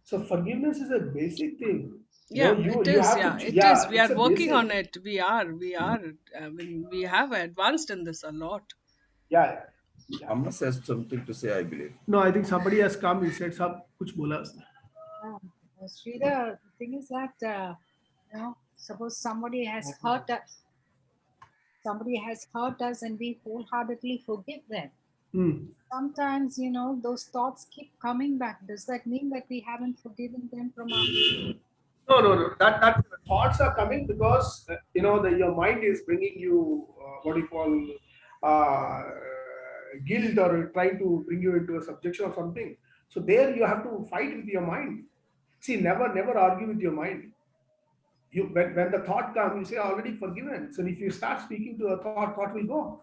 So forgiveness is a basic thing. Yeah, it You is. have Yeah, to. it Yeah, is. We it's are a working basic. on it. We are. I mean, we have advanced in this a lot. Yeah. Amos has something to say, I believe. No, I think somebody has come. He said some kuch bola usne. Sridhar, the thing is that, suppose somebody has hurt us and we wholeheartedly forgive them. Sometimes, those thoughts keep coming back. Does that mean that we haven't forgiven them from our No. That thoughts are coming because your mind is bringing you what you call guilt or trying to bring you into a subjection of something. So there you have to fight with your mind. See, never argue with your mind. When the thought comes, you say already forgiven. So if you start speaking to a thought will go.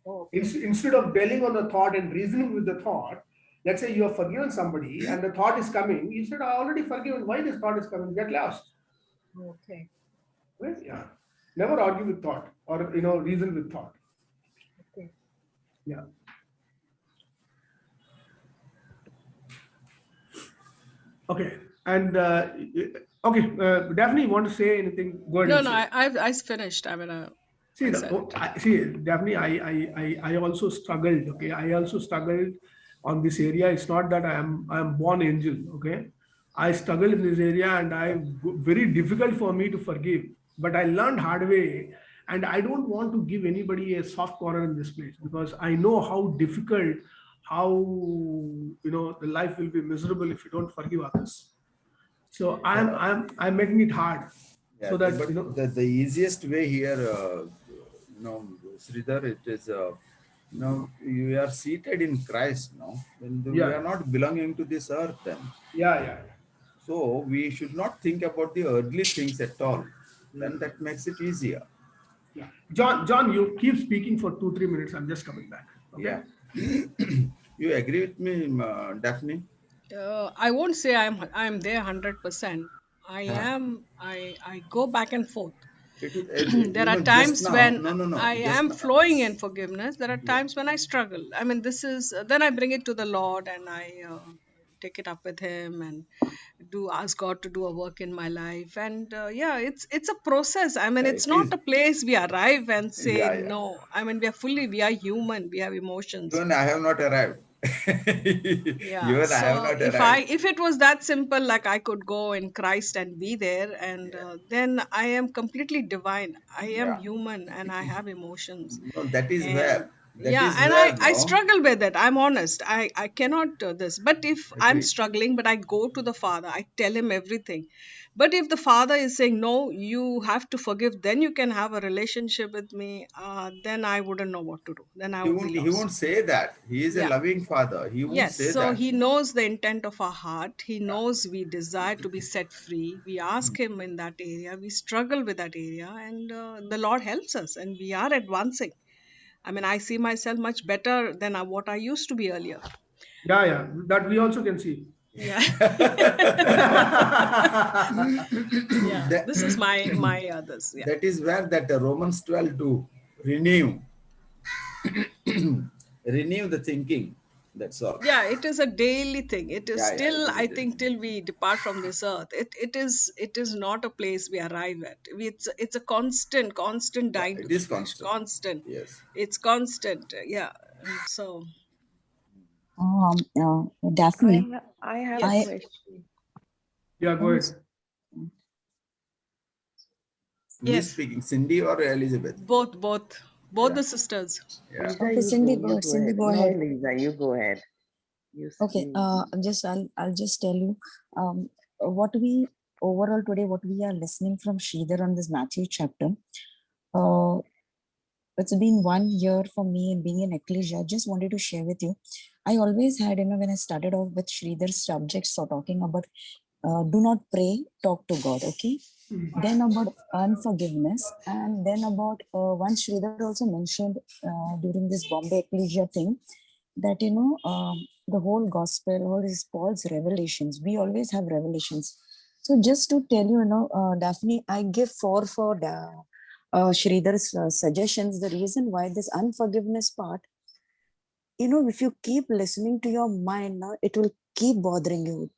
okay. Instead of dwelling on the thought and reasoning with the thought, let's say you have forgiven somebody and the thought is coming, you said, I already forgiven. Why this thought is coming? Get lost. Okay. Right? Yeah. Never argue with thought or reason with thought. Okay. Yeah. Okay. And Daphne, you want to say anything? Go ahead. No, I finished. I mean, see, Daphne, I also struggled. Okay, I also struggled on this area. It's not that I am born angel. Okay, I struggled in this area, and very difficult for me to forgive. But I learned hard way, and I don't want to give anybody a soft corner in this place because I know how difficult, how the life will be miserable if you don't forgive others. So I'm making it hard. Yeah, so that but the easiest way here, Sridhar, it is you are seated in Christ now. We are not belonging to this earth then. Yeah. So we should not think about the earthly things at all. Then that makes it easier. Yeah. John, you keep speaking for 2-3 minutes. I'm just coming back. Okay. Yeah. You agree with me, Daphne? I won't say I'm there 100%. I go back and forth. There are times when I am flowing in forgiveness. There are times when I struggle. I mean, then I bring it to the Lord and I take it up with Him and ask God to do a work in my life. And it's a process. I mean, it's not a place we arrive and say no. I mean, we are human. We have emotions. Even I have not arrived. Yeah. So if it was that simple, like I could go in Christ and be there, and then I am completely divine. I am human and I have emotions. No, that is where That Yeah, is and where I now. struggle with it. I'm honest. I cannot do this. But if I'm Agree. struggling, but I go to the father, I tell him everything. But if the father is saying, no, you have to forgive, then you can have a relationship with me, then I wouldn't know what to do. Then I would be He won't lost. say that. He is a Yeah. loving father. He won't Yes. say So that. he knows the intent of our heart. He knows we desire to be set free. We ask him in that area. We struggle with that area. And the Lord helps us. And we are advancing. I mean, I see myself much better than what I used to be earlier. Yeah, yeah, that we also can see. Yeah. Yeah. That, This is my others. Yeah. that is where that Romans 12 to renew, renew the thinking. That's all. Yeah, it is a daily thing. It is Yeah, it still, is a I daily think, thing. till we depart from this earth. It is not a place we arrive at. It's a constant Yeah, dying to it the is flesh. constant. Constant. Yes. It's constant. Yeah. And so Daphne, I have a yes, question. Yeah, go ahead. Who is yes. speaking? Cindy or Elizabeth? Both Yeah. the sisters. Yeah. Lisa, okay, Cindy, go No, ahead. Lisa, you go ahead. You Okay, speak. I'll just tell you, what we overall today, what we are listening from Sridhar on this Matthew chapter. It's been 1 year for me in being in ecclesia. I just wanted to share with you. I always had, when I started off with Sridhar's subjects, so talking about do not pray, talk to God, okay? Then about unforgiveness, and then about once Sridhar also mentioned during this Bombay ecclesia thing that the whole gospel, all is Paul's revelations. We always have revelations. So just to tell you, Daphne, I give four for Sridhar's suggestions. The reason why this unforgiveness part, if you keep listening to your mind, now it will keep bothering you.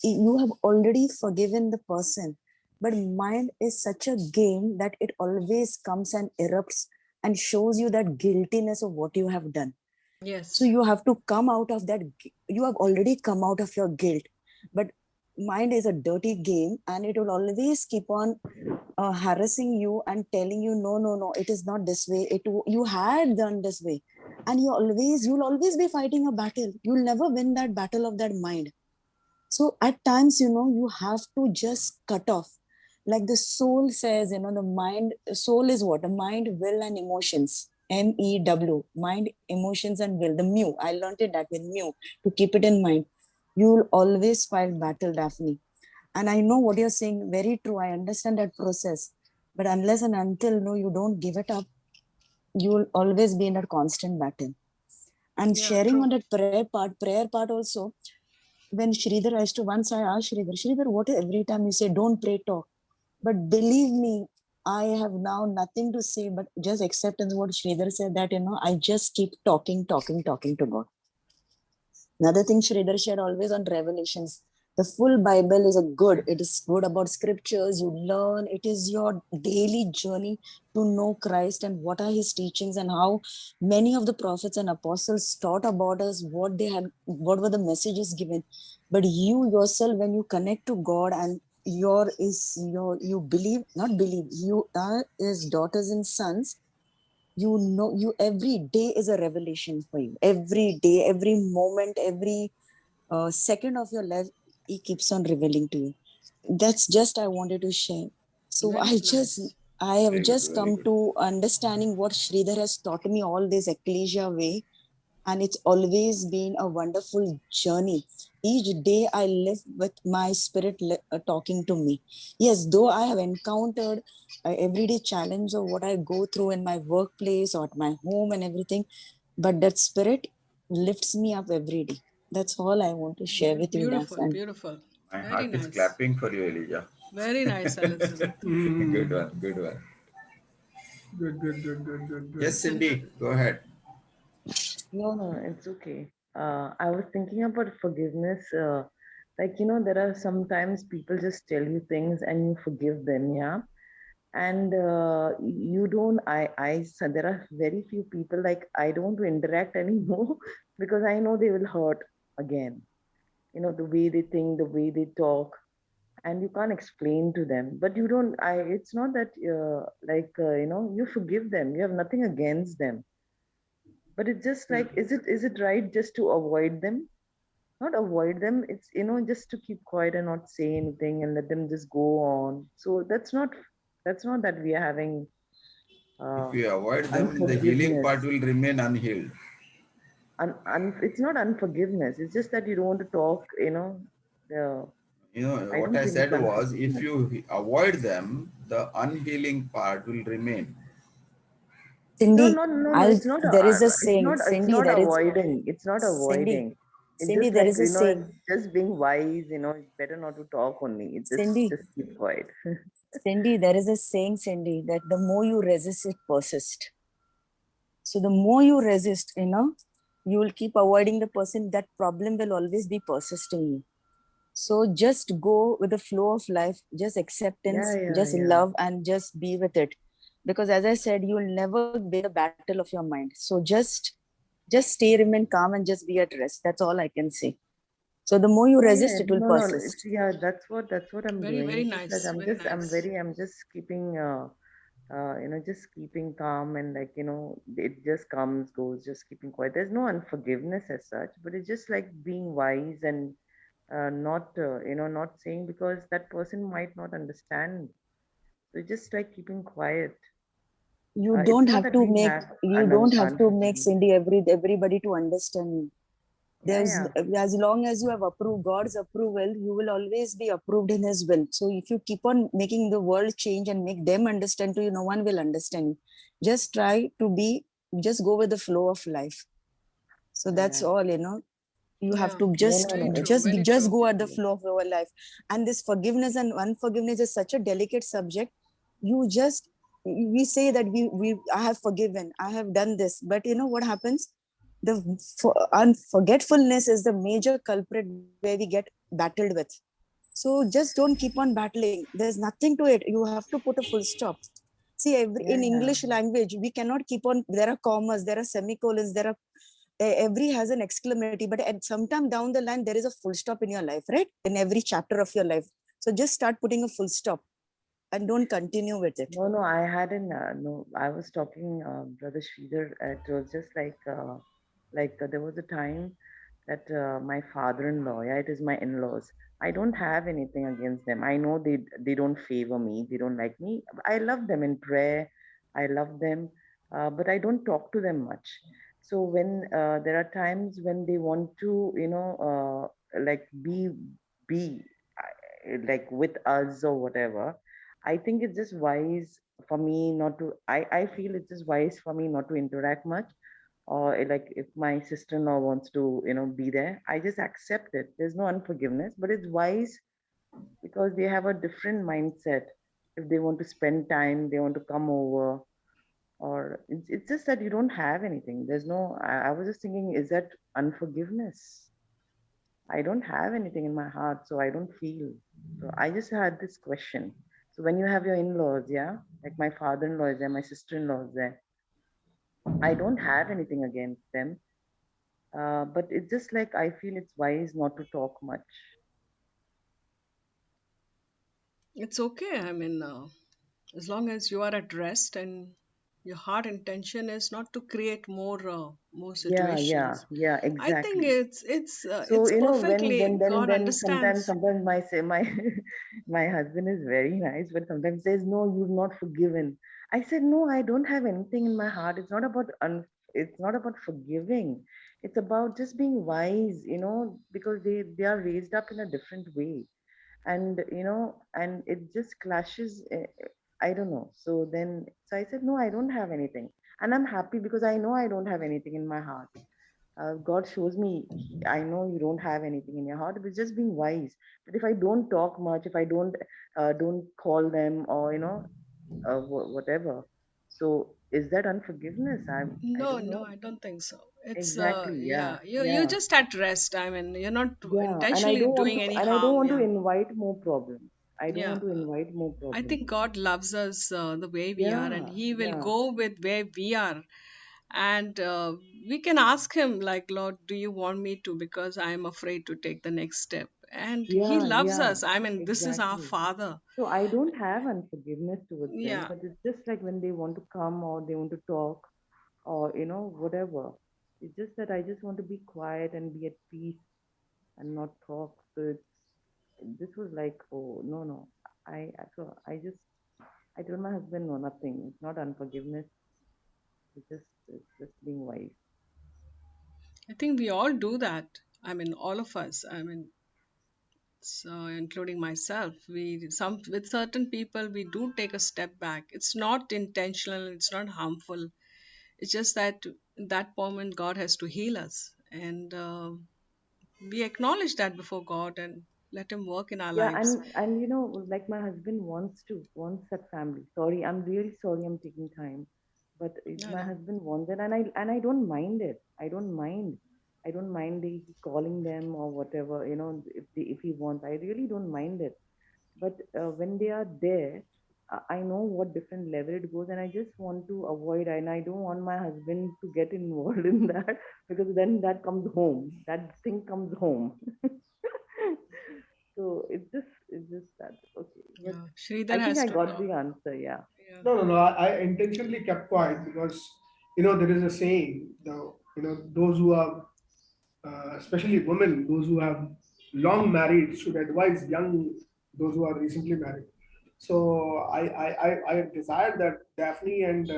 You have already forgiven the person, but mind is such a game that it always comes and erupts and shows you that guiltiness of what you have done. Yes. So you have to come out of that. You have already come out of your guilt, but mind is a dirty game, and it will always keep on harassing you and telling you, no, it is not this way. You had done this way, and you'll always be fighting a battle. You'll never win that battle of that mind. So at times, you have to just cut off. Like the soul says, the mind, soul is what? The mind, will, and emotions. MEW, mind, emotions, and will. The mu. I learned it that with mu to keep it in mind. You'll always fight battle, Daphne. And I know what you're saying, very true. I understand that process. But unless and until you don't give it up, you'll always be in that constant battle. And Yeah, sharing true. on that prayer part also, when Sridhar once I asked Sridhar, what every time you say, don't pray, talk. But believe me, I have now nothing to say, but just acceptance what Sridhar said that, I just keep talking to God. Another thing Sridhar shared always on revelations. The full Bible is it is good about scriptures. You learn. It is your daily journey to know Christ and what are his teachings and how many of the prophets and apostles taught about us, what were the messages given. But you yourself, when you connect to God and you believe, not believe, you are his daughters and sons, you every day is a revelation for you. Every day, every moment, every second of your life, he keeps on revealing to you. That's just I wanted to share. So Very nice. I have Very good, just very come good. to understanding what Sridhar has taught me all this ecclesia way, and it's always been a wonderful journey. Each day I live with my spirit talking to me. Yes, though I have encountered everyday challenge of what I go through in my workplace or at my home and everything, but that spirit lifts me up every day. That's all I want to share with you, Beautiful, Daphne. beautiful. My Very heart is nice. clapping for you, Elijah. Very nice, Elizabeth. Good one, good one. Good. Yes, Cindy, go ahead. No, it's okay. I was thinking about forgiveness. There are sometimes people just tell you things and you forgive them, yeah. And you don't. So there are very few people like I don't interact anymore because I know they will hurt again. The way they think, the way they talk, and you can't explain to them. But you don't. It's not that you forgive them. You have nothing against them. But it's just like, is it right just to avoid them? Not avoid them. It's, just to keep quiet and not say anything and let them just go on. So that's not that we are having If you avoid them, the healing unforgiveness. part will remain unhealed. It's not unforgiveness. It's just that you don't want to talk. The I What don't I think it's said was, if unforgiveness. you avoid them, the unhealing part will remain. No, Cindy, no, no, no. I'll, It's not. there is a It's saying, not. It's Cindy, not there is, avoiding. It's not Cindy, avoiding. It's Cindy, just there like, is a saying, it's just being wise. It's better not to talk only. It Cindy, just keep quiet. Cindy, there is a saying, Cindy, that the more you resist, it persists. So the more you resist, you will keep avoiding the person, that problem will always be persisting you. So just go with the flow of life, just acceptance, Yeah. just love, and just be with it. Because as I said, you'll never win the battle of your mind. So just stay, remain calm, and just be at rest. That's all I can say. So the more you resist, Yeah. it will No, no. It's, persist. yeah. That's what I'm Very, doing. very It's just like nice. Very nice. I'm just keeping just keeping calm, and like, it just comes, goes, just keeping quiet. There's no unforgiveness as such, but it's just like being wise and not saying, because that person might not understand. So just like keeping quiet. You It's don't not have that to we make have you don't have to make unforgiveness. Cindy everybody to understand you. Yeah, There's yeah. as long as you have approved God's approval, you will always be approved in His will. So if you keep on making the world change and make them understand to you, no one will understand you. Just try to be, just go with the flow of life. So that's Yeah. all. You have Yeah, to No, just no, very no. true. Very just true. go at the Exactly. flow of our life. And this forgiveness and unforgiveness is such a delicate subject. You just, we say that we I have forgiven, I have done this, but you know what happens, the unforgetfulness is the major culprit where we get battled with. So just don't keep on battling. There's nothing to it. You have to put a full stop. See, Yeah, in yeah. English language, we cannot keep on, there are commas, there are semicolons, there are every has an exclamatory, but at some time down the line there is a full stop in your life, right? In every chapter of your life. So just start putting a full stop and don't continue with it. No, no. I hadn't. No, I was talking, Brother Sridhar. It was just like there was a time that my father-in-law, yeah, it is my in-laws. I don't have anything against them. I know they don't favor me. They don't like me. I love them in prayer. I love them, but I don't talk to them much. So when there are times when they want to, like be like with us or whatever, I think it's just wise for me not to. I feel it's just wise for me not to interact much, or like if my sister-in-law wants to be there, I just accept it. There's no unforgiveness, but it's wise because they have a different mindset. If they want to spend time, they want to come over, or it's just that you don't have anything. There's no, I was just thinking, is that unforgiveness? I don't have anything in my heart, so I don't feel. So I just had this question. So when you have your in-laws, yeah, like my father-in-law is there, my sister-in-law is there, I don't have anything against them. But it's just like I feel it's wise not to talk much. It's okay. I mean, as long as you are at rest and your heart intention is not to create more Yeah, yeah, situations. yeah, I think exactly. So it's when perfectly God then sometimes understands. my say my my husband is very nice, but sometimes says, no, you've not forgiven. I said, no, I don't have anything in my heart. It's not about it's not about forgiving. It's about just being wise, because they are raised up in a different way, and and it just clashes. I don't know. So I said, no, I don't have anything, and I'm happy because I know I don't have anything in my heart. God shows me, I know you don't have anything in your heart, but just being wise. But if I don't talk much, if I don't call them, or whatever, so is that unforgiveness? I No, don't no, know. I don't think so. It's Exactly. Yeah. yeah, you're Yeah. just at rest. I mean, you're not Yeah. intentionally doing any And I don't harm. want to Yeah, invite more problems. I don't yeah. want to invite more I problems. think God loves us the way we are, and Yeah. He will Yeah. go with where we are. And we can ask Him, like, Lord, do you want me to? Because I'm afraid to take the next step. And He Yeah. loves Yeah. us. I mean, this is our Exactly. Father. So I don't have unforgiveness towards them, Yeah, but it's just like when they want to come or they want to talk, or whatever. It's just that I just want to be quiet and be at peace and not talk. So this was like, oh no. I told my husband, no, nothing. It's not unforgiveness. It's just being wise. I think we all do that. I mean, all of us. I mean, so including myself, with certain people we do take a step back. It's not intentional. It's not harmful. It's just that in that moment God has to heal us, and we acknowledge that before God and let Him work in our Yeah, lives. and like my husband wants that family. Sorry, I'm really sorry I'm taking time, but No, my no. husband wants it, and I don't mind it. I don't mind he calling them or whatever. If he wants, I really don't mind it. But when they are there, I know what different level it goes, and I just want to avoid, and I don't want my husband to get involved in that, because then that comes home. That thing comes home. So it's just that. Okay, but Yeah, I Sridhar think has I to got talk. the answer. Yeah. Yeah. No. I intentionally kept quiet because there is a saying, those who are, especially women, those who have long married should advise those who are recently married. So I desired that Daphne and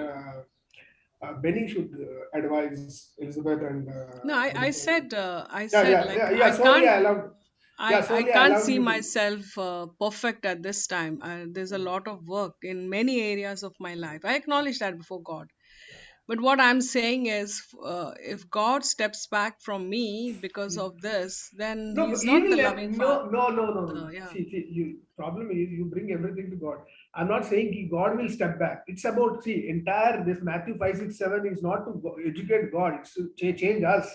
Benny should advise Elizabeth and No, what do you call it? I Yeah, said, like, yeah. Sorry, I allowed. Yeah, I sorry, I can't allowed see you to. myself perfect at this time. There's a lot of work in many areas of my life. I acknowledge that before God. But what I'm saying is, if God steps back from me because of this, then No, He's but he not will the let. loving Father. No. Yeah. See, you problem is you bring everything to God. I'm not saying God will step back. It's about, see, entire this Matthew 5, 6, 7 is not to educate God. It's to change us.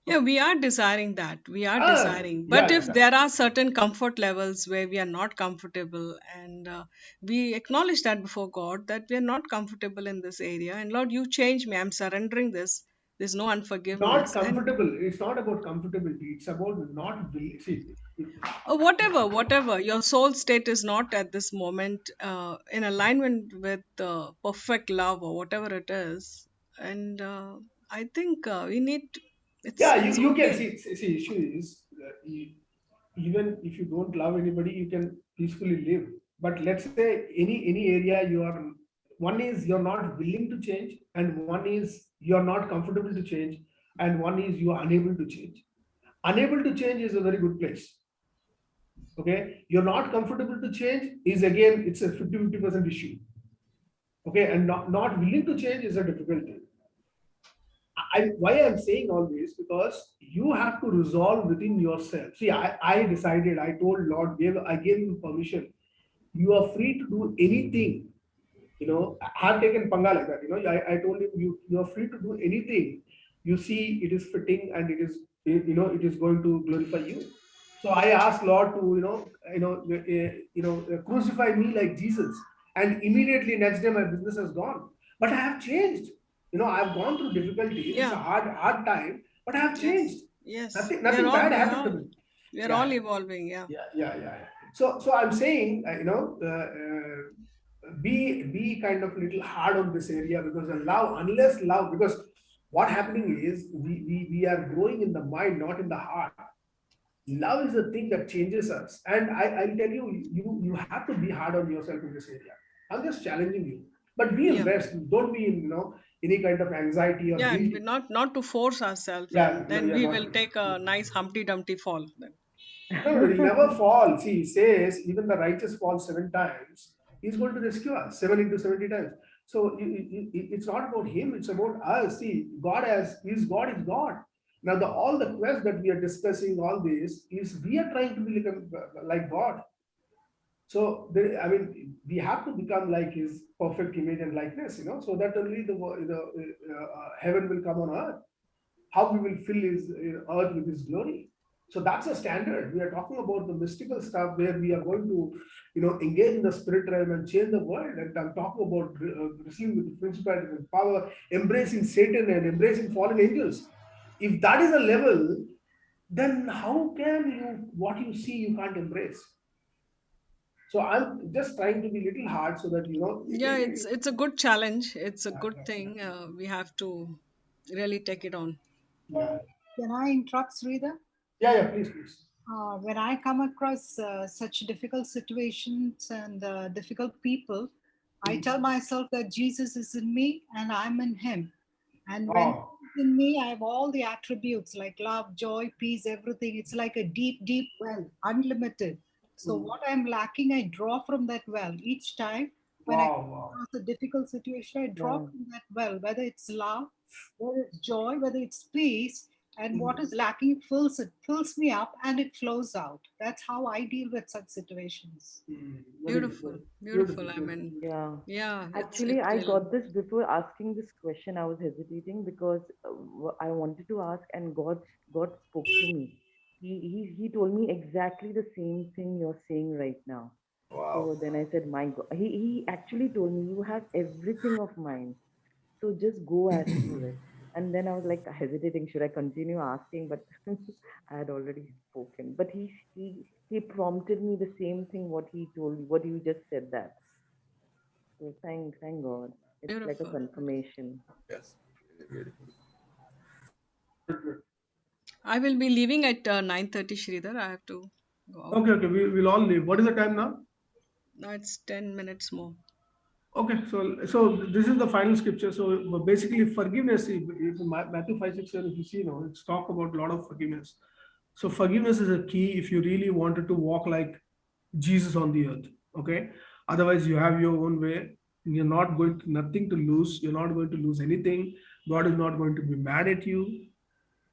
Yeah, we are desiring that. We are Ah, desiring. But yeah, if there are certain comfort levels where we are not comfortable, and we acknowledge that before God that we are not comfortable in this area, and Lord, you change me. I'm surrendering this. There's no not unforgiveness. And comfortable. It's not about comfortability. It's about not will. See, whatever, your soul state is not at this moment in alignment with perfect love or whatever it is. And I think we need, yeah, it's you can okay. see. Issue is even if you don't love anybody, you can peacefully live. But let's say any area you are, one is you're not willing to change, and one is you're not comfortable to change, and one is you are unable to change. Unable to change is a very good place. Okay, you're not comfortable to change is, again, it's a 50% issue. Okay, and not willing to change is a difficulty. Why I'm saying all this, because you have to resolve within yourself. See, I decided, I told Lord, I gave you permission. You are free to do anything. I have taken panga like that. I told him, you are free to do anything you see it is fitting, and it is going to glorify you. So I asked Lord to crucify me like Jesus, and immediately next day my business has gone. But I have changed. I've gone through difficulties. It's a Yeah. hard time, but I have Yes, changed. yes. Nothing bad happened to me. We are Yeah, all evolving. Yeah. yeah. So I'm saying, be kind of little hard on this area, because the love, unless love, because what happening is we are growing in the mind, not in the heart. Love is the thing that changes us, and I'll tell you, you have to be hard on yourself in this area. I'm just challenging you, but be in Yeah. rest. Don't be in any kind of anxiety or Yeah. And guilt. we not to force ourselves, Yeah, and no, then yeah, we not. will take a nice Humpty Dumpty fall. Then. No, he'll never fall. See, he says, even the righteous falls 7 times. He's going to rescue us 7 into 70 times. So it's not about him, it's about us. See, God is God. Now, all the quest that we are discussing, all this, is we are trying to become like God. So, we have to become like His perfect image and likeness, so that only heaven will come on earth. How we will fill His earth with His glory. So that's a standard. We are talking about the mystical stuff where we are going to, engage in the spirit realm and change the world. And I'm talking about wrestling with the principality and power, embracing Satan and embracing fallen angels. If that is a level, then how can what you see you can't embrace? So I'm just trying to be little hard so that, Yeah, it's a good challenge. It's a good thing. We have to really take it on. Yeah, Can I interrupt, Sridhar? yeah, please. When I come across such difficult situations and difficult people, I tell myself that Jesus is in me and I'm in him. And when Wow. he's in me, I have all the attributes like love, joy, peace, everything. It's like a deep, deep well, unlimited. So what I'm lacking, I draw from that well. Each time when I come Wow. across a difficult situation, I draw Yeah. from that well, whether it's love, whether it's joy, whether it's peace, and what is lacking fills me up and it flows out. That's how I deal with such situations. Beautiful, beautiful. I mean, Yeah. yeah, Actually, I got this before asking this question. I was hesitating because I wanted to ask, and God spoke to me. He told me exactly the same thing you're saying right now. Wow. So then I said, my God, he actually told me, you have everything of mine. So just go ask for it. And then I was like hesitating, should I continue asking? But I had already spoken. But he prompted me the same thing what he told me, what you just said that. So thank God. It's like a beautiful. confirmation. Yes. Beautiful. I will be leaving at 9:30, Sridhar. I have to go out. Okay, we'll all leave. What is the time now? Now it's 10 minutes more. Okay, so this is the final scripture. So basically, forgiveness. If Matthew 5:6, if you see, it's talk about a lot of forgiveness. So forgiveness is a key if you really wanted to walk like Jesus on the earth. Okay. Otherwise, you have your own way. You're not going to nothing to lose. You're not going to lose anything. God is not going to be mad at you.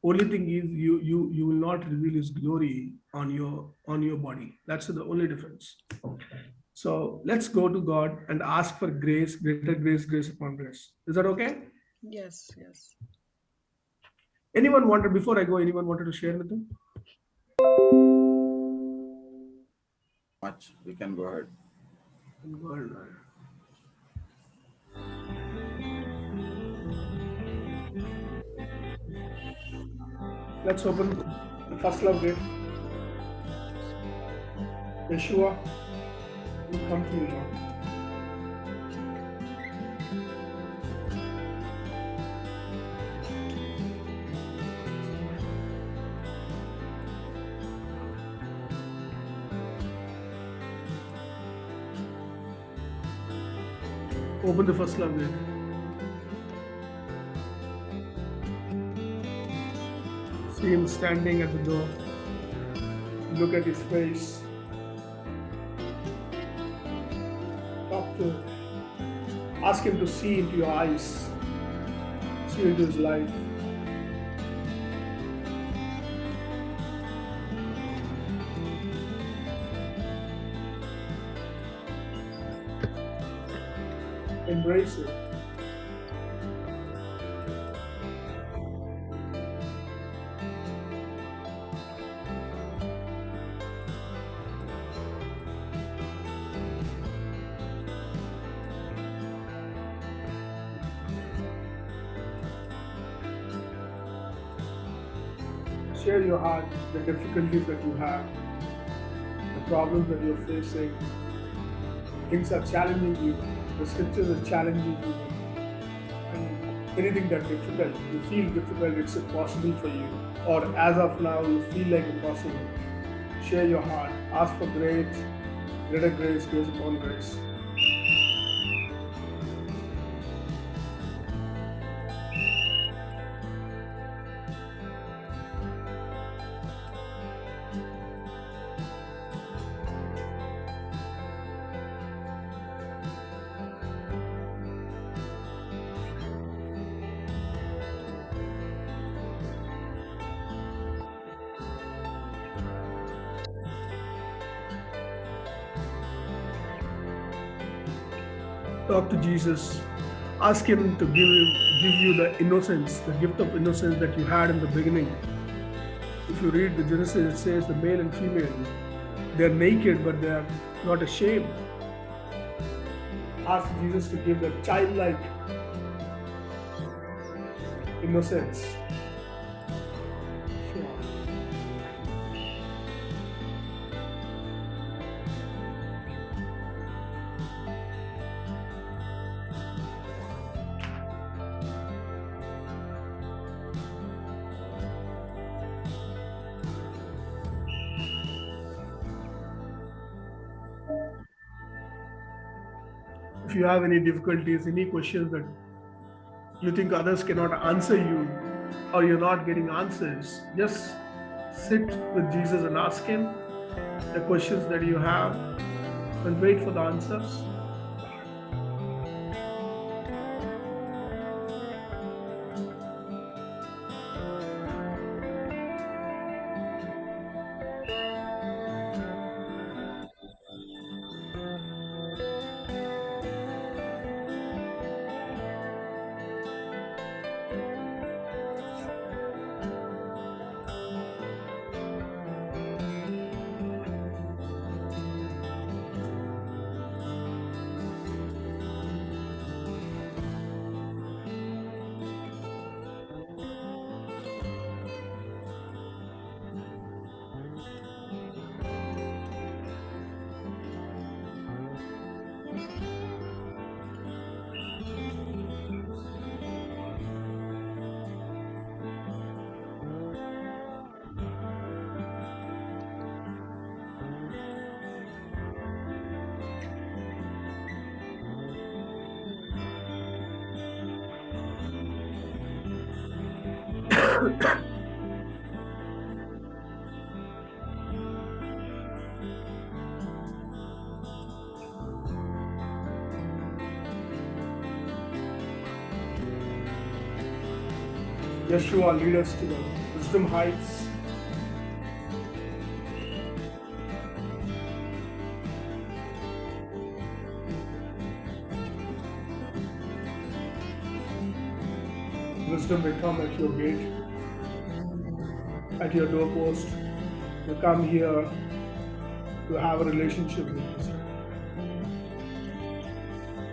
Only thing is you will not reveal His glory on your body. That's the only difference. So let's go to God and ask for grace, greater grace, grace upon grace. Is that okay? Yes, yes. Before I go, anyone wanted to share anything? Much. We can go ahead. Go ahead. Let's open the first love gate. Yeshua, we come to you, Lord. Open the first love gate. See him standing at the door. Look at his face. Talk to him. Ask him to see into your eyes. See into his life. Embrace it. Share your heart, the difficulties that you have, the problems that you're facing. Things are challenging you. The scriptures are challenging you. And anything that's difficult, you feel difficult, it's impossible for you. Or as of now, you feel like impossible. Share your heart. Ask for grace, greater grace, grace upon grace. Talk to Jesus. Ask him to give you the innocence, the gift of innocence that you had in the beginning. If you read the Genesis, it says the male and female, they're naked, but they are not ashamed. Ask Jesus to give that childlike innocence. you have any difficulties, any questions that you think others cannot answer you, or you're not getting answers, just sit with Jesus and ask Him the questions that you have and wait for the answers. Yeshua, lead us to the wisdom heights. Wisdom, we come at your gate, at your doorpost. We come here to have a relationship with wisdom.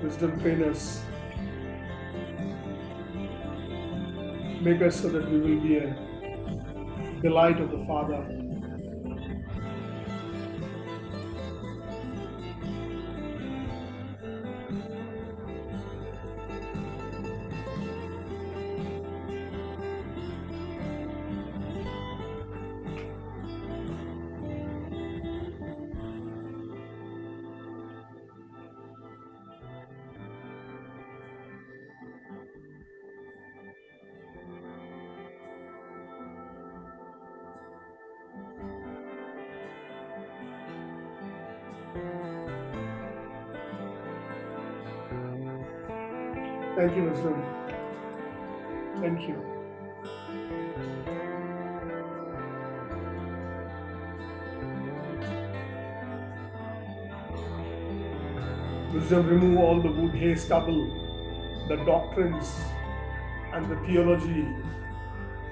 Wisdom, train us. Make us so that we will be a delight of the Father. Thank you, wisdom. Thank you. Wisdom, remove all the wood, hay, stubble, the doctrines and the theology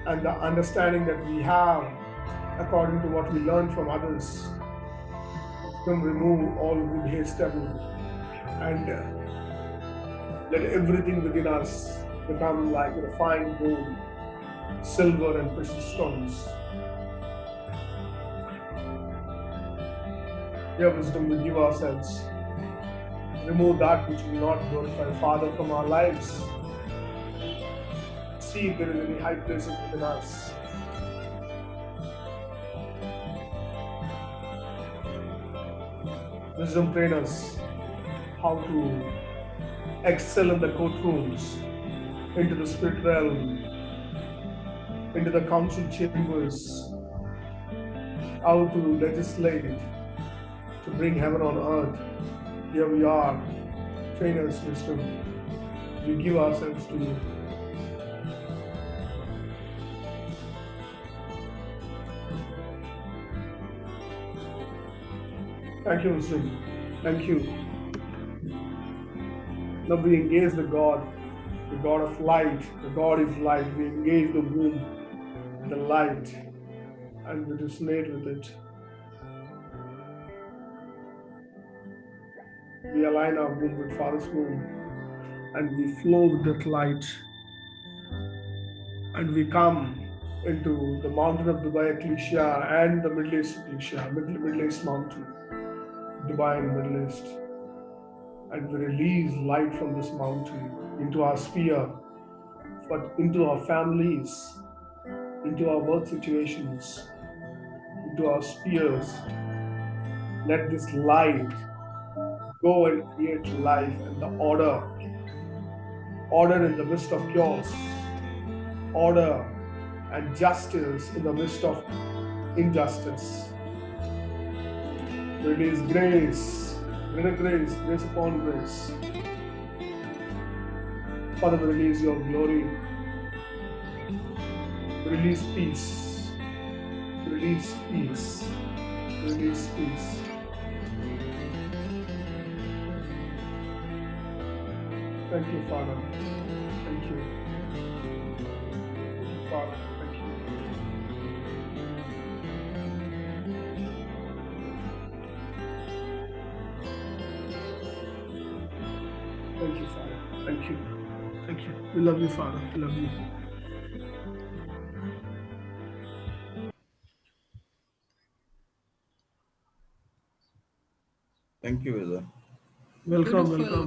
and the understanding that we have according to what we learn from others. Wisdom, remove all wood, hay, stubble, and let everything within us become like refined gold, silver and precious stones. Dear wisdom, we give ourselves. Remove that which will not glorify Father from our lives. See if there is any high places within us. Wisdom, train us how to excel in the courtrooms, into the spirit realm, into the council chambers, how to legislate, to bring heaven on earth. Here we are. Train us, wisdom. We give ourselves to you. Thank you, wisdom. Thank you. Now we engage the God of light. The God is light. We engage the womb, the light, and we resonate with it. We align our womb with Father's womb, and we flow with that light. And we come into the mountain of Dubai Ecclesia and the Middle East Ecclesia, Middle East Mountain, Dubai and Middle East. And we release light from this mountain into our sphere, but into our families, into our work situations, into our spheres. Let this light go and create life and the order in the midst of chaos, order and justice in the midst of injustice. Release grace, greater grace, grace upon grace. Father, we release your glory. Release peace. Release peace. Release peace. Thank you, Father. Thank you. Father, thank you. Thank you, Father. Thank you. Thank you. We love you, Father. We love you. Thank you, Vijay. Welcome, Beautiful. welcome.